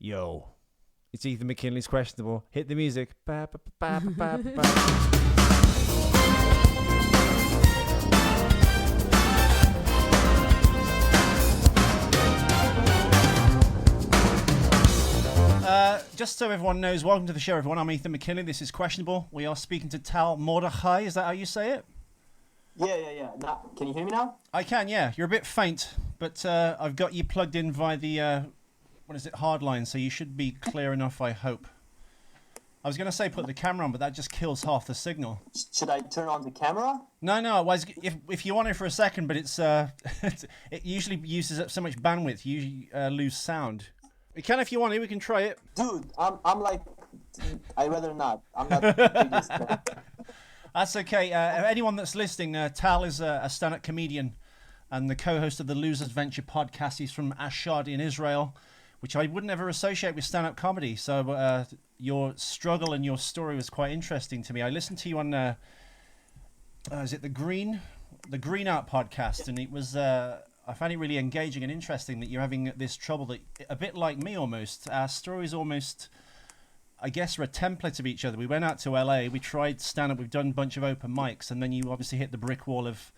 Yo, it's Ethan McKinley's Questionable. Hit the music. Ba, ba, ba, ba, ba, ba. Just so everyone knows, welcome to the show, everyone. I'm Ethan McKinley. This is Questionable. We are speaking to TAL MORDEHAY. Is that how you say it? Yeah. Can you hear me now? I can, yeah. You're a bit faint, but I've got you plugged in via the, hardline, so you should be clear enough, I hope. I was going to say put the camera on, but that just kills half the signal. Should I turn on the camera? No. If you want it for a second, but it's it usually uses up so much bandwidth, you lose sound. We can if you want to. We can try it. Dude, I'm like, I'd rather not. I'm not the biggest fan. That's okay. Anyone that's listening, Tal is a stand-up comedian and the co-host of the Losers Venture podcast. He's from ASHDOD in Israel, which I wouldn't ever associate with stand-up comedy. So your struggle and your story was quite interesting to me. I listened to you on, is it the Green Art podcast, and it was. I found it really engaging and interesting that you're having this trouble that, a bit like me almost, our stories almost, I guess, are a template of each other. We went out to LA, we tried stand-up, we've done a bunch of open mics, and then you obviously hit the brick wall of,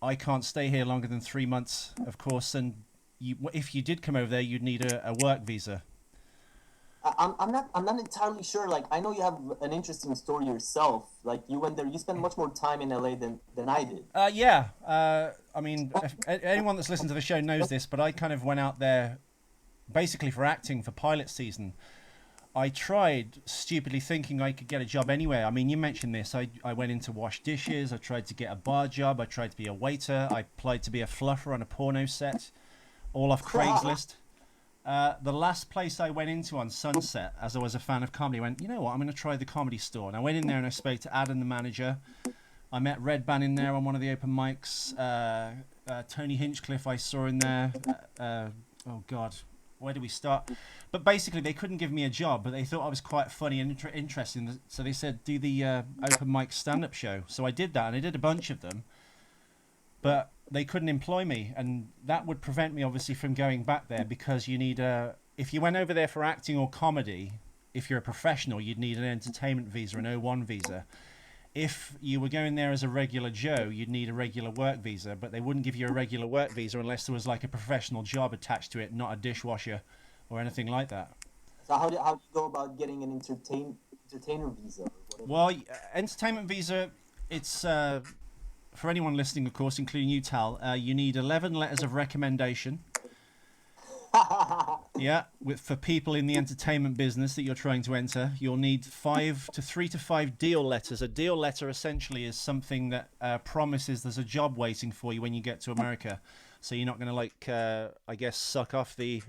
I can't stay here longer than 3 months, of course, and if you did come over there, you'd need a work visa. I'm not entirely sure. Like, I know you have an interesting story yourself. Like, you went there, you spent much more time in LA than I did. Yeah. I mean, anyone that's listened to the show knows this, but I kind of went out there basically for acting for pilot season. I tried stupidly thinking I could get a job anywhere. I mean, you mentioned this. I went in to wash dishes. I tried to get a bar job. I tried to be a waiter. I applied to be a fluffer on a porno set, all off Craigslist. The last place I went into on Sunset, as I was a fan of comedy, I went, you know what, I'm going to try the Comedy Store. And I went in there and I spoke to Adam, the manager. I met Red Ban in there on one of the open mics. Tony Hinchcliffe I saw in there. Oh, God, where do we start? But basically, they couldn't give me a job, but they thought I was quite funny and interesting. So they said, do the open mic stand-up show. So I did that, and I did a bunch of them. But they couldn't employ me, and that would prevent me, obviously, from going back there, because you need if you went over there for acting or comedy, if you're a professional, you'd need an entertainment visa, an O1 visa. If you were going there as a regular Joe, you'd need a regular work visa, but they wouldn't give you a regular work visa unless there was like a professional job attached to it, not a dishwasher or anything like that. So how do you go about getting an entertainer visa? Or whatever? Well, entertainment visa, it's... for anyone listening, of course, including you, Tal, you need 11 letters of recommendation. Yeah, for people in the entertainment business that you're trying to enter. You'll need 3 to 5 deal letters. A deal letter essentially is something that promises there's a job waiting for you when you get to America. So you're not going to, I guess, suck off the,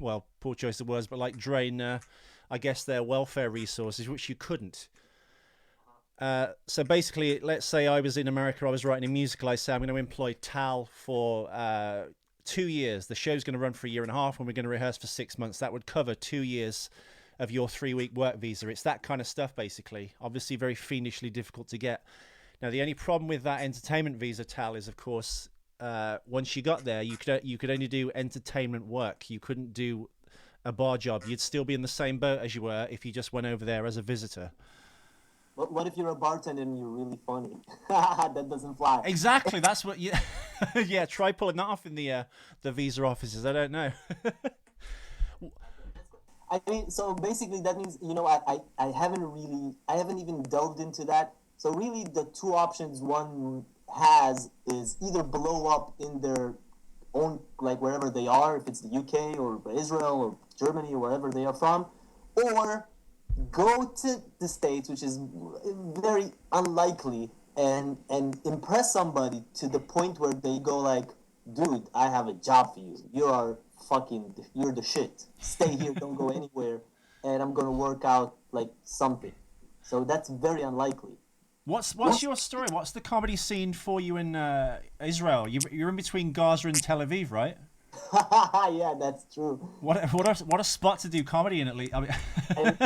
well, poor choice of words, but drain, I guess, their welfare resources, which you couldn't. So basically, let's say I was in America, I was writing a musical, I say I'm going to employ Tal for 2 years. The show's going to run for 1.5 years, and we're going to rehearse for 6 months. That would cover 2 years of your 3-week work visa. It's that kind of stuff, basically. Obviously, very fiendishly difficult to get. Now, the only problem with that entertainment visa, Tal, is, of course, once you got there, you could only do entertainment work. You couldn't do a bar job. You'd still be in the same boat as you were if you just went over there as a visitor. What if you're a bartender and you're really funny? That doesn't fly. Exactly, that's what you... Yeah, try pulling that off in the visa offices. I don't know. I mean, so basically that means, I haven't even delved into that. So really the two options one has is either blow up in their own, like wherever they are, if it's the UK or Israel or Germany or wherever they are from, or go to the States, which is very unlikely, and impress somebody to the point where they go like, dude, I have a job for you. You're the shit. Stay here, don't go anywhere, and I'm going to work out like something. So that's very unlikely. What's your story? What's the comedy scene for you in Israel? You're in between Gaza and Tel Aviv, right? Yeah, that's true. What a spot to do comedy in, at least. I mean...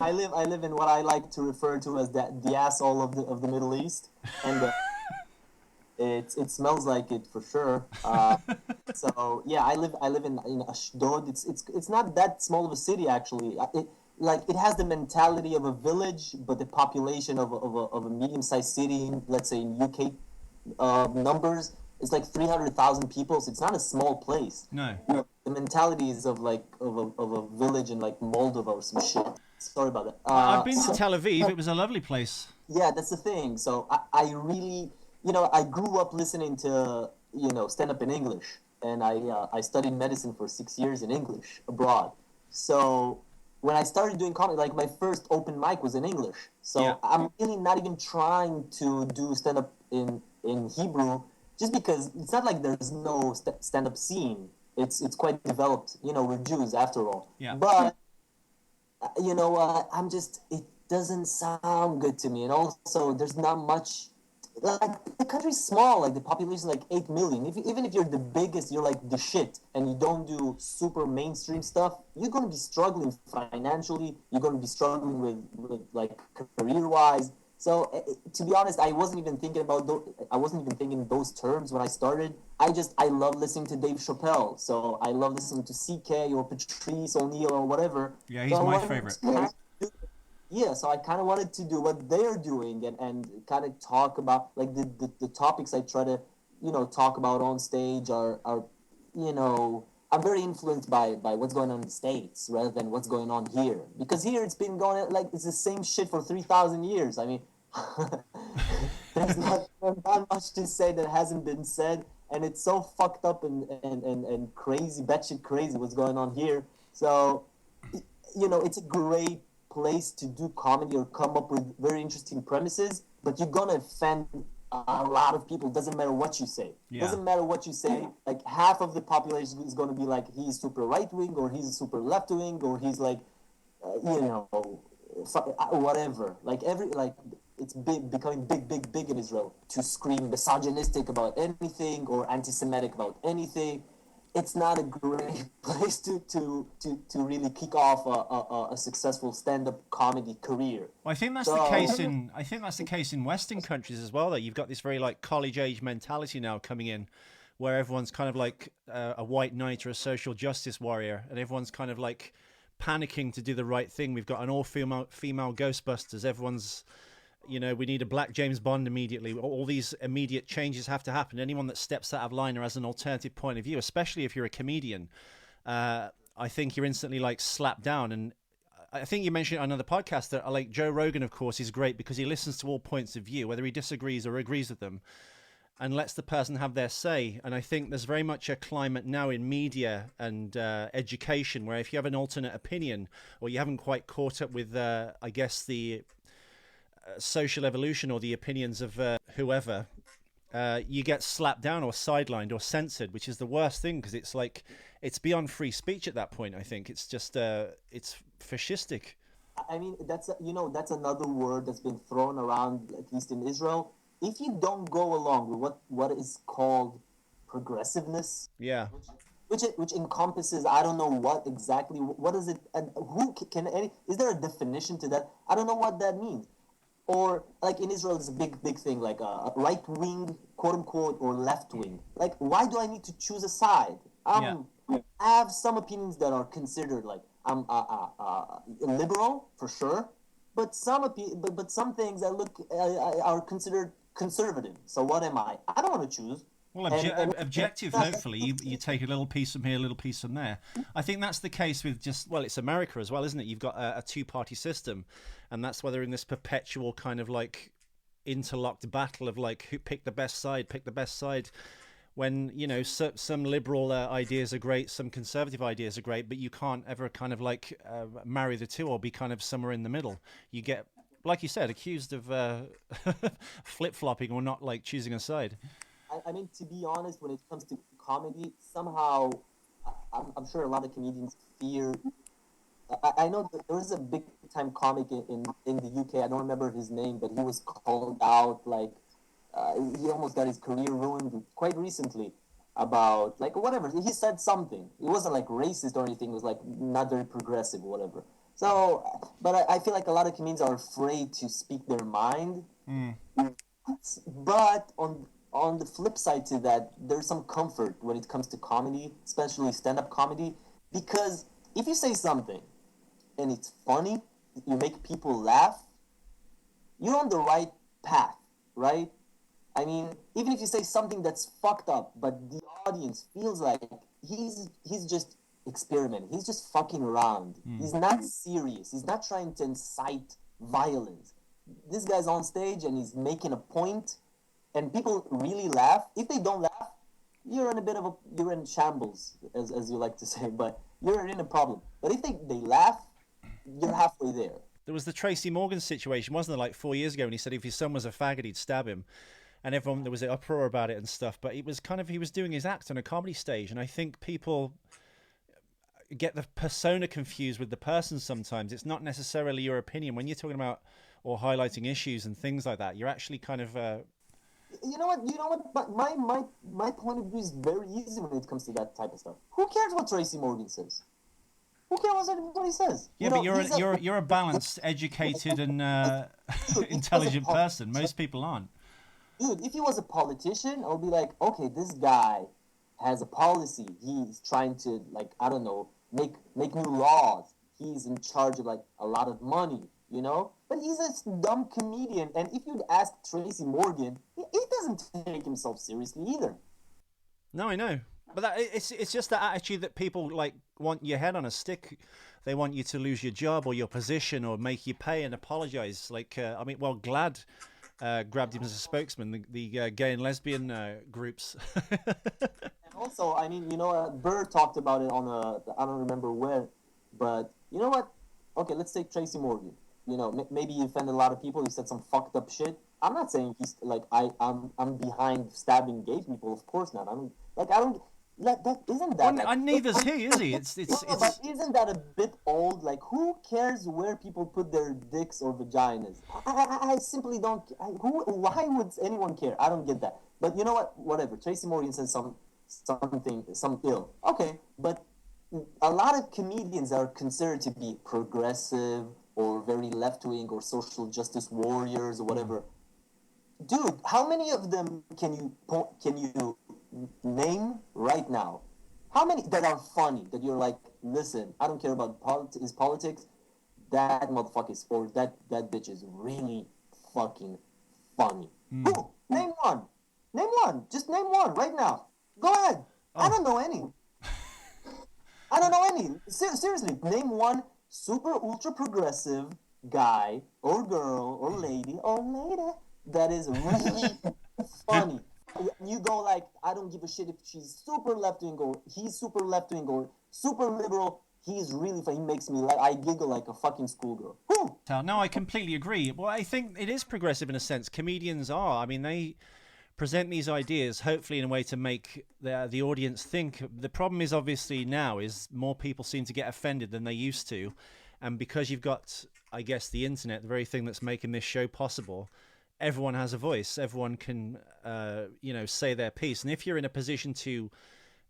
I live in what I like to refer to as the asshole of the Middle East, and It smells like it for sure. So yeah, I live in Ashdod. It's not that small of a city actually. It has the mentality of a village, but the population of a medium-sized city. Let's say in UK numbers, it's like 300,000 people. So it's not a small place. No. The mentality is of like of a village in like Moldova or some shit. Sorry about that. I've been to Tel Aviv. It was a lovely place. Yeah, that's the thing. So I really, I grew up listening to, stand up in English, and I studied medicine for 6 years in English abroad. So when I started doing comedy, like my first open mic was in English. So Yeah. I'm really not even trying to do stand up in Hebrew, just because it's not like there's no stand up scene. It's quite developed. We're Jews after all. Yeah. But I'm just, it doesn't sound good to me. And also, there's not much, like, the country's small, like, the population is like 8 million. Even if you're the biggest, you're like the shit, and you don't do super mainstream stuff, you're going to be struggling financially, you're going to be struggling with like, career-wise. So, to be honest, I wasn't even thinking those terms when I started. I love listening to Dave Chappelle. So I love listening to CK or Patrice O'Neill or whatever. Yeah, he's my favorite. Yeah, so I kind of wanted to do what they're doing and kind of talk about, like, the topics I try to, talk about on stage are I'm very influenced by what's going on in the States rather than what's going on here. Because here it's been going, like, it's the same shit for 3,000 years. I mean, there's not much to say that hasn't been said, and it's so fucked up and crazy, batshit crazy what's going on here. So, it's a great place to do comedy or come up with very interesting premises, but you're gonna offend a lot of people. Doesn't matter what you say. Yeah. Doesn't matter what you say. Like, half of the population is gonna be like, he's super right wing, or he's super left wing, or he's like, whatever. It's becoming big in Israel to scream misogynistic about anything or anti-Semitic about anything. It's not a great place to really kick off a successful stand-up comedy career. Well, I think that's the case in Western countries as well. Though you've got this very like college age mentality now coming in, where everyone's kind of like a white knight or a social justice warrior, and everyone's kind of like panicking to do the right thing. We've got an all-female Ghostbusters. Everyone's, we need a black James Bond immediately. All these immediate changes have to happen. Anyone that steps out of line or has an alternative point of view, especially if you're a comedian, I think you're instantly like slapped down. And I think you mentioned on another podcast that like Joe Rogan, of course, is great because he listens to all points of view, whether he disagrees or agrees with them, and lets the person have their say. And I think there's very much a climate now in media and education where if you have an alternate opinion or you haven't quite caught up with, I guess, the social evolution or the opinions of whoever, you get slapped down or sidelined or censored, which is the worst thing because it's like it's beyond free speech at that point. I think it's just it's fascistic. I mean, that's another word that's been thrown around, at least in Israel. If you don't go along with what is called progressiveness, yeah, which encompasses, I don't know what exactly, what is it, and who can any, is there a definition to that? I don't know what that means. Or like in Israel, it's a big thing, like a right wing, quote unquote, or left wing. Like, why do I need to choose a side? I have some opinions that are considered like I'm liberal for sure, but some things are considered conservative. So what am I? I don't want to choose. Well, objective, hopefully, you take a little piece from here, a little piece from there. I think that's the case with it's America as well, isn't it? You've got a two-party system, and that's why they're in this perpetual kind of like interlocked battle of like, who pick the best side, when, some liberal ideas are great, some conservative ideas are great, but you can't ever kind of like marry the two or be kind of somewhere in the middle. You get, like you said, accused of flip-flopping or not like choosing a side. I mean, to be honest, when it comes to comedy, somehow, I'm sure a lot of comedians fear. I know that there was a big-time comic in the UK. I don't remember his name, but he was called out, like, he almost got his career ruined quite recently about, like, whatever. He said something. It wasn't, like, racist or anything. It was, like, not very progressive or whatever. So, but I feel like a lot of comedians are afraid to speak their mind. But on the flip side to that, there's some comfort when it comes to comedy, especially stand-up comedy, because if you say something and it's funny, you make people laugh, you're on the right path, right? I mean, even if you say something that's fucked up, but the audience feels like he's just experimenting, he's just fucking around, he's not serious, he's not trying to incite violence. This guy's on stage and he's making a point, and people really laugh. If they don't laugh, you're in a bit of you're in shambles, as you like to say, but you're in a problem. But if they laugh, you're halfway there. There was the Tracy Morgan situation, wasn't there, like 4 years ago, when he said if his son was a faggot, he'd stab him. And everyone, there was an uproar about it and stuff. But it was kind of, he was doing his act on a comedy stage. And I think people get the persona confused with the person sometimes. It's not necessarily your opinion. When you're talking about or highlighting issues and things like that, you're actually kind of... You know what? But my point of view is very easy when it comes to that type of stuff. Who cares what Tracy Morgan says? Who cares what he says? Yeah, but you're a balanced, educated, and intelligent person. Most people aren't. Dude, if he was a politician, I would be like, okay, this guy has a policy. He's trying to, like, I don't know, make new laws. He's in charge of, like, a lot of money, you know? But he's a dumb comedian. And if you'd ask Tracy Morgan, he doesn't take himself seriously either. No, I know. But it's just the attitude that people, like, want your head on a stick. They want you to lose your job or your position or make you pay and apologize. Like, I mean, well, Glad grabbed him as a spokesman, the gay and lesbian groups. And also, I mean, you know, Burr talked about it on I don't remember where, but you know what? Okay, let's take Tracy Morgan. You know, maybe he offended a lot of people. He said some fucked up shit. I'm not saying he's like I'm behind stabbing gay people. Of course not. That isn't that. Well, and neither's he, is he? It's. But isn't that a bit old? Like, who cares where people put their dicks or vaginas? I simply don't. Why would anyone care? I don't get that. But you know what? Whatever. Tracy Morgan says some ill. Okay, but a lot of comedians are considered to be progressive or very left-wing or social justice warriors or whatever. Dude, how many of them can you name right now? How many that are funny that you're like, listen, I don't care about his politics. That motherfucker or that bitch is really fucking funny. Who? Name one. Name one. Just name one right now. Go ahead. I don't know any. I don't know any. Seriously, name one super ultra progressive guy or girl or lady that is really funny. You go like, I don't give a shit if she's super left-wing or he's super left-wing or super liberal. He's really funny. He makes me like, I giggle like a fucking schoolgirl. Woo! No, I completely agree. Well, I think it is progressive in a sense. Comedians are. I mean, they present these ideas hopefully in a way to make the audience think. The problem is obviously now is more people seem to get offended than they used to. And because you've got, I guess, the internet, the very thing that's making this show possible, everyone has a voice. Everyone can, say their piece. And if you're in a position to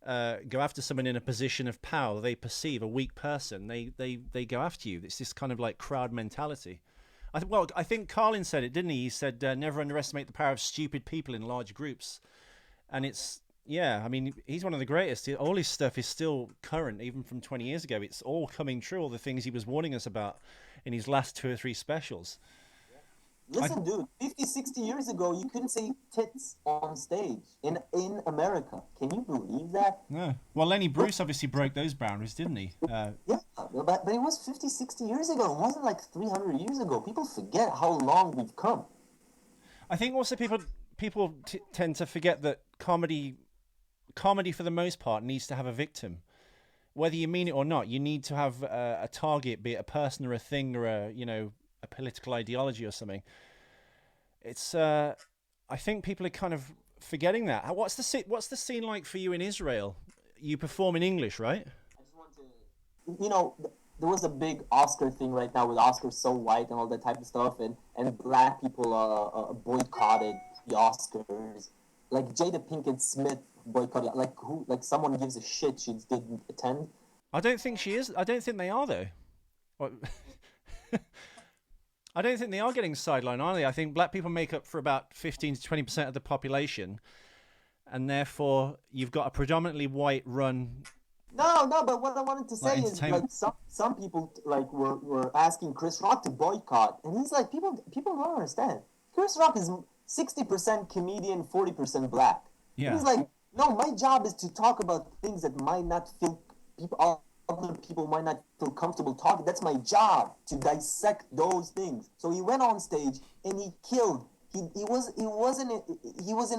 go after someone in a position of power, they perceive a weak person, they go after you. It's this kind of like crowd mentality. I think Carlin said it, didn't he? He said, never underestimate the power of stupid people in large groups. And it's, yeah, I mean, he's one of the greatest. All his stuff is still current, even from 20 years ago. It's all coming true, all the things he was warning us about in his last 2 or 3 specials. Listen, dude, 50, 60 years ago, you couldn't say tits on stage in America. Can you believe that? No. Well, Lenny Bruce obviously broke those boundaries, didn't he? Yeah, but it was 50, 60 years ago. It wasn't like 300 years ago. People forget how long we've come. I think also people tend to forget that comedy for the most part needs to have a victim. Whether you mean it or not, you need to have a target, be it a person or a thing or a political ideology or something. It's I think people are kind of forgetting that. What's the scene like for you in Israel? You perform in English, right? I just want to, there was a big Oscar thing right now with Oscars so white and all that type of stuff, and black people boycotted the Oscars. Like Jada Pinkett Smith boycotted. Like someone gives a shit she didn't attend. I don't think she is. I don't think they are though. I don't think they are getting sidelined, are they? I think black people make up for about 15 to 20% of the population, and therefore you've got a predominantly white run No, but what I wanted to say is like entertainment. some people like were asking Chris Rock to boycott, and he's like people don't understand. Chris Rock is 60% comedian, 40% black. And Yeah. he's like, no, my job is to talk about things that might not feel people other people might not feel comfortable talking. That's my job to dissect those things. So he went on stage and he killed. He was in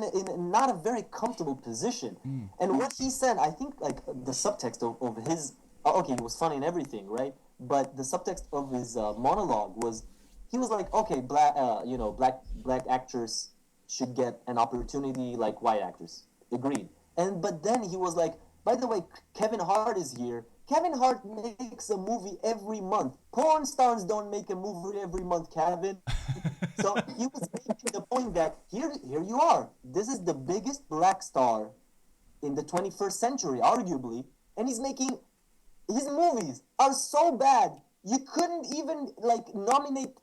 a not a very comfortable position. And what he said, I think like the subtext of his okay, he was funny and everything, right? But the subtext of his monologue was he was like, okay, black actors should get an opportunity like white actors. Agreed. And but then he was like, by the way, Kevin Hart is here. Kevin Hart makes a movie every month. Porn stars don't make a movie every month, Kevin. So he was making the point that here you are. This is the biggest black star in the 21st century, arguably, and he's making his movies are so bad you couldn't even like nominate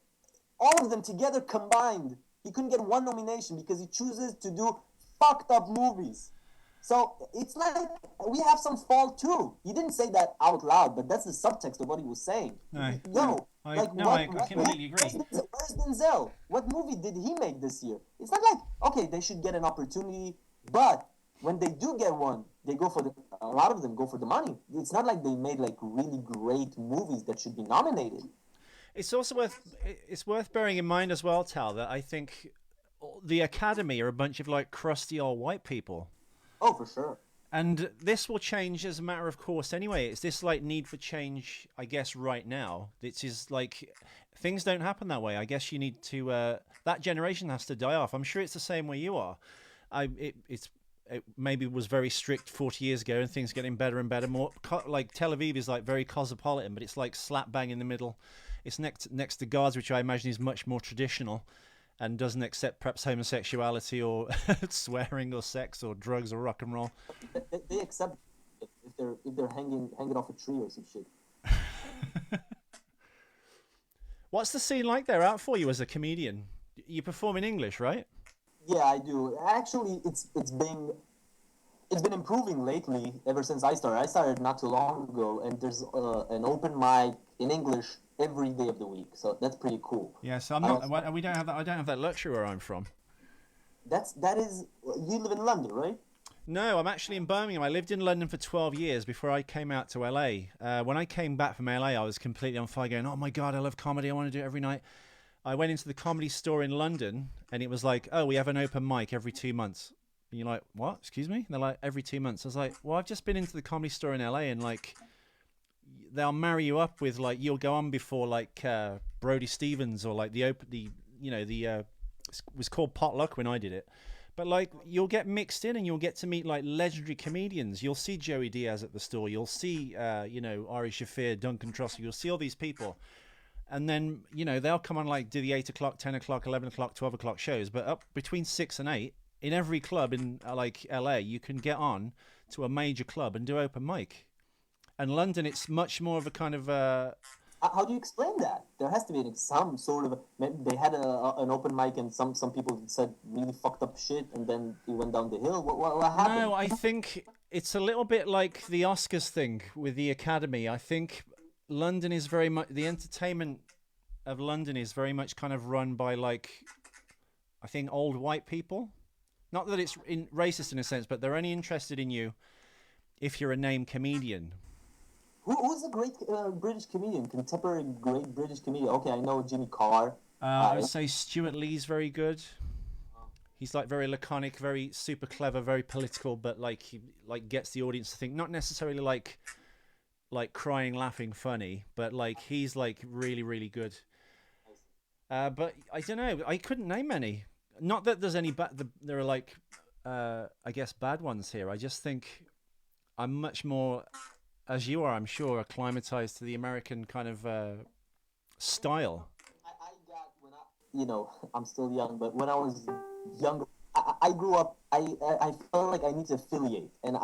all of them together combined. He couldn't get one nomination because he chooses to do fucked up movies. So it's like we have some fault too. He didn't say that out loud, but that's the subtext of what he was saying. No. I completely agree. Where's Denzel? What movie did he make this year? It's not like, okay, they should get an opportunity, but when they do get one, they go for a lot of them go for the money. It's not like they made like really great movies that should be nominated. It's also worth bearing in mind as well, Tal, that I think the Academy are a bunch of like crusty old white people. Oh, for sure. And this will change as a matter of course anyway. It's this like need for change, I guess, right now. It is like things don't happen that way. I guess you need to that generation has to die off. I'm sure it's the same where you are. It maybe was very strict 40 years ago, and things are getting better and better. More like Tel Aviv is like very cosmopolitan, but it's like slap bang in the middle. It's next to Gaza, which I imagine is much more traditional and doesn't accept perhaps homosexuality or swearing or sex or drugs or rock and roll. They accept it if they're hanging off a tree or some shit. What's the scene like there out for you as a comedian? You perform in English, right? Yeah, I do. Actually, it's been improving lately ever since I started. I started not too long ago, and there's an open mic in English every day of the week, so that's pretty cool. Yeah, so I'm not. We don't have that. I don't have that luxury where I'm from. That is. You live in London, right? No, I'm actually in Birmingham. I lived in London for 12 years before I came out to LA. When I came back from LA, I was completely on fire, going, "Oh my god, I love comedy! I want to do it every night." I went into the Comedy Store in London, and it was like, "Oh, we have an open mic every 2 months." And you're like, "What? Excuse me?" And they're like, "Every 2 months." I was like, "Well, I've just been into the Comedy Store in LA, and like, they'll marry you up with like you'll go on before like Brody Stevens or like it was called Potluck when I did it." But like you'll get mixed in and you'll get to meet like legendary comedians. You'll see Joey Diaz at the store. You'll see Ari Shaffir, Duncan Trussell. You'll see all these people. And then, they'll come on like do the 8 o'clock, 10 o'clock, 11 o'clock, 12 o'clock shows. But up between 6 and 8, in every club in like LA, you can get on to a major club and do open mic. And London, it's much more of a kind of... How do you explain that? There has to be some sort of... They had an open mic and some people said really fucked up shit and then it went down the hill. What happened? No, I think it's a little bit like the Oscars thing with the Academy. I think London is very much... The entertainment of London is very much kind of run by like... I think old white people. Not that it's racist in a sense, but they're only interested in you if you're a named comedian. Who's a great British comedian? Contemporary great British comedian? Okay, I know Jimmy Carr. I would say Stuart Lee's very good. He's like very laconic, very super clever, very political, but like he like gets the audience to think. Not necessarily like crying, laughing, funny, but like he's like really, really good. But I don't know. I couldn't name any. Not that there's any bad. There are like I guess bad ones here. I just think I'm much more, as you are, I'm sure, acclimatized to the American kind of style. I got when I'm still young, but when I was younger, I grew up. I felt like I need to affiliate, and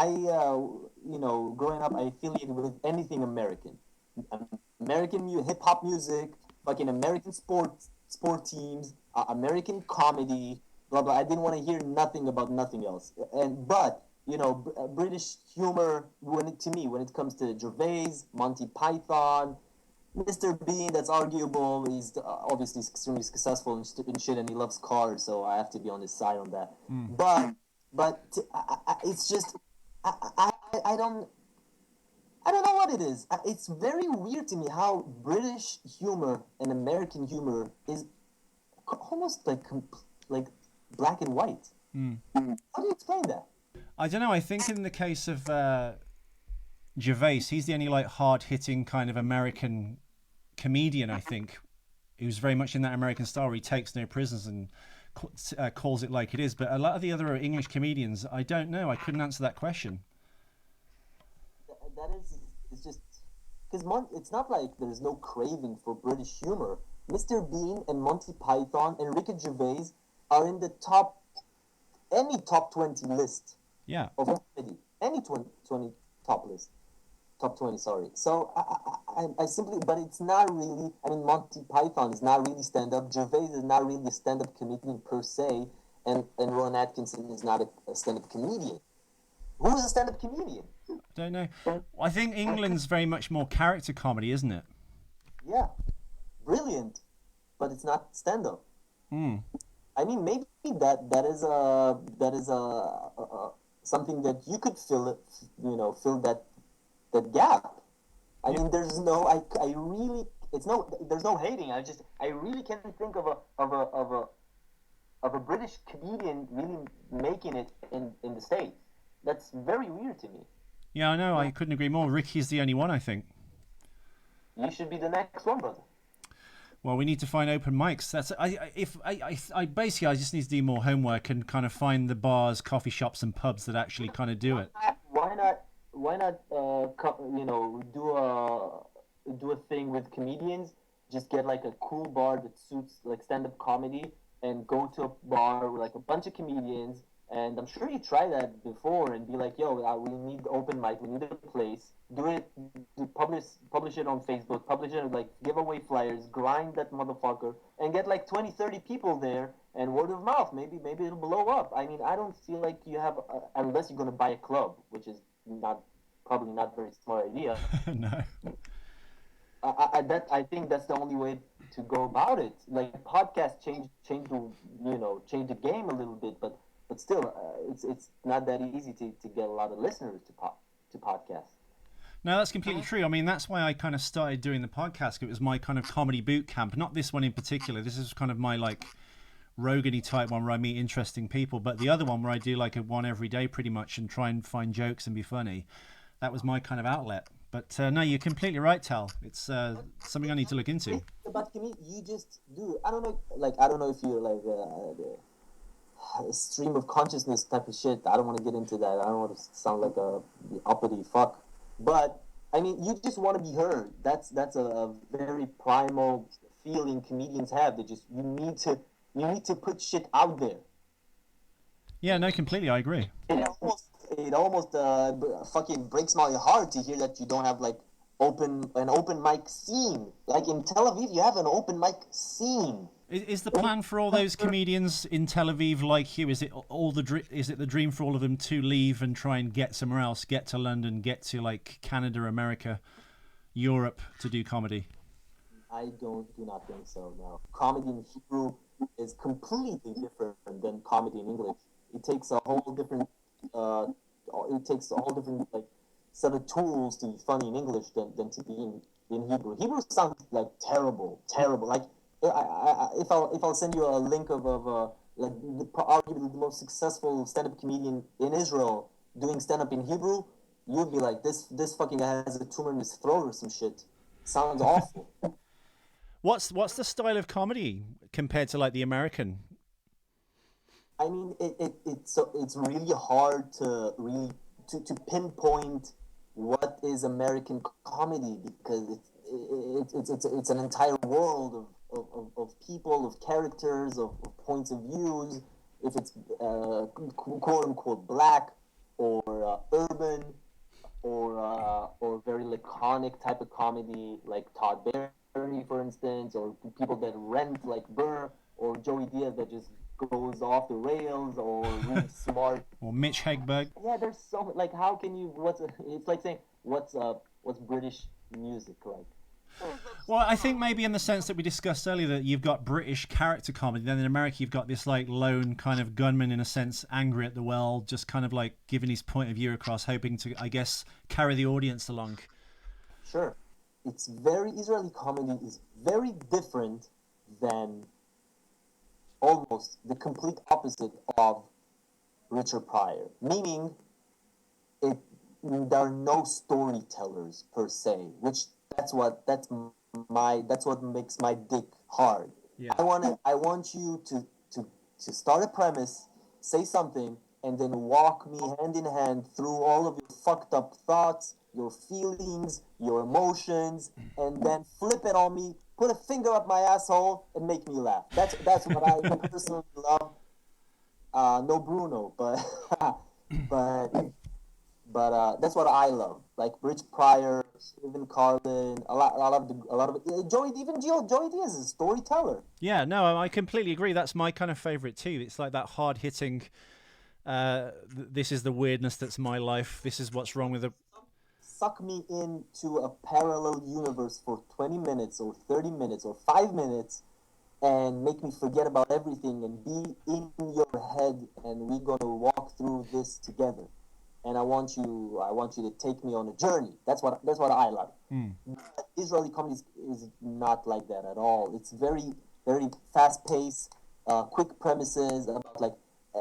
growing up, I affiliated with anything American, American hip hop music, fucking American sports, sport teams, American comedy, blah blah. I didn't want to hear nothing about nothing else. But you know, British humor when it comes to Gervais, Monty Python, Mr. Bean, that's arguable. He's obviously extremely successful in shit, and he loves cars, so I have to be on his side on that. But it's just I don't know what it is. It's very weird to me how British humor and American humor is almost like black and white. How do you explain that? I don't know. I think in the case of Gervais, he's the only like hard-hitting kind of American comedian, I think, who's very much in that American style where he takes no prisoners and calls it like it is. But a lot of the other English comedians, I don't know. I couldn't answer that question. That is, it's just because it's not like there's no craving for British humor. Mr. Bean and Monty Python and Ricky Gervais are in the any top 20 list. Yeah. Of comedy, any 20 top list. Top 20, sorry. So I simply, but it's not really, I mean, Monty Python is not really stand-up. Gervais is not really a stand-up comedian per se. And Rowan Atkinson is not a stand-up comedian. Who is a stand-up comedian? Don't know. I think England's very much more character comedy, isn't it? Yeah. Brilliant. But it's not stand-up. I mean, maybe that is something that you could fill that gap. I mean, there's no, there's no hating. I really can't think of a British comedian really making it in the States. That's very weird to me. Yeah, I know. I couldn't agree more. Ricky's the only one, I think. You should be the next one, brother. Well, we need to find open mics. That's I basically just need to do more homework and kind of find the bars, coffee shops, and pubs that actually kind of do it. Why not? Do a thing with comedians. Just get like a cool bar that suits like stand-up comedy, and go to a bar with like a bunch of comedians. And I'm sure you tried that before, and be like, "Yo, we need open mic. We need a place. Do it. Publish it on Facebook. Publish it, like, give away flyers. Grind that motherfucker, and get like 20, 30 people there, and word of mouth. Maybe it'll blow up. I mean, I don't feel like you have, unless you're gonna buy a club, which is probably not a very smart idea. No. I think that's the only way to go about it. Like, podcasts change the game a little bit, but still, it's not that easy to get a lot of listeners to podcasts. No, that's completely true. I mean, that's why I kind of started doing the podcast. It was my kind of comedy boot camp. Not this one in particular. This is kind of my like Rogan-y type one where I meet interesting people. But the other one where I do like one every day pretty much and try and find jokes and be funny. That was my kind of outlet. But no, you're completely right, Tal. It's something I need to look into. But to me, you just do. I don't know if you're like a stream of consciousness type of shit. I don't want to get into that. I don't want to sound like a uppity fuck. But I mean, you just want to be heard. That's a very primal feeling comedians have. You need to put shit out there. Yeah, no, completely. I agree. It almost fucking breaks my heart to hear that you don't have like an open mic scene. Like in Tel Aviv, you have an open mic scene. Is the plan for all those comedians in Tel Aviv like you? Is it the dream for all of them to leave and try and get somewhere else, get to London, get to like Canada, America, Europe to do comedy? I do not think so. No, comedy in Hebrew is completely different than comedy in English. It takes a whole different like set of tools to be funny in English than to be in Hebrew. Hebrew sounds like terrible. Like. If I'll send you a link of arguably the most successful stand-up comedian in Israel doing stand-up in Hebrew, you'd be like, this fucking guy has a tumor in his throat or some shit. Sounds awful. What's the style of comedy compared to like the American? I mean, it's really hard to pinpoint what is American comedy, because it's an entire world of people, of characters, of points of views. If it's quote unquote black or urban or very laconic type of comedy, like Todd Berry, for instance, or people that rent like Burr or Joey Diaz that just goes off the rails, or really smart. Or Mitch Hedberg. Yeah, there's so like how can you? It's like saying what's British music like? Well, I think maybe in the sense that we discussed earlier that you've got British character comedy, then in America you've got this like lone kind of gunman in a sense, angry at the world, just kind of like giving his point of view across, hoping to, I guess, carry the audience along. Sure, Israeli comedy is very different than almost the complete opposite of Richard Pryor, meaning there are no storytellers per se, which that's what makes my dick hard. Yeah. I want you to start a premise, say something, and then walk me hand in hand through all of your fucked up thoughts, your feelings, your emotions, and then flip it on me, put a finger up my asshole, and make me laugh. That's what I personally love. No Bruno, but but that's what I love. Like Rich Pryor, Stephen Carlin, a lot of Joey Diaz is a storyteller. Yeah, no, I completely agree. That's my kind of favorite too. It's like that hard hitting. This is the weirdness that's my life. This is what's wrong with the. Suck me into a parallel universe for 20 minutes or 30 minutes or 5 minutes and make me forget about everything and be in your head, and we're going to walk through this together. And I want you to take me on a journey. That's what I love. Israeli comedy is not like that at all. It's very, very fast-paced, quick premises, about like,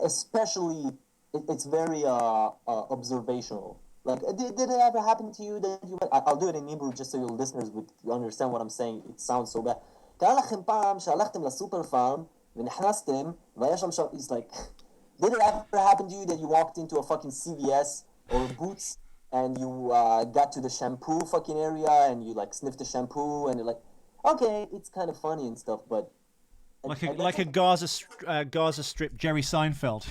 especially, it's very observational. Like, did it ever happen to you that you... I'll do it in Hebrew just so your listeners would understand what I'm saying. It sounds so bad. קרה לכם פעם שהלכתם לסופר פארם ונכנסתם והיה שם... It's like... Did it ever happen to you that you walked into a fucking CVS or Boots and you got to the shampoo fucking area and you like sniffed the shampoo and you're like, okay, it's kind of funny and stuff, but... Like a Gaza Strip Jerry Seinfeld.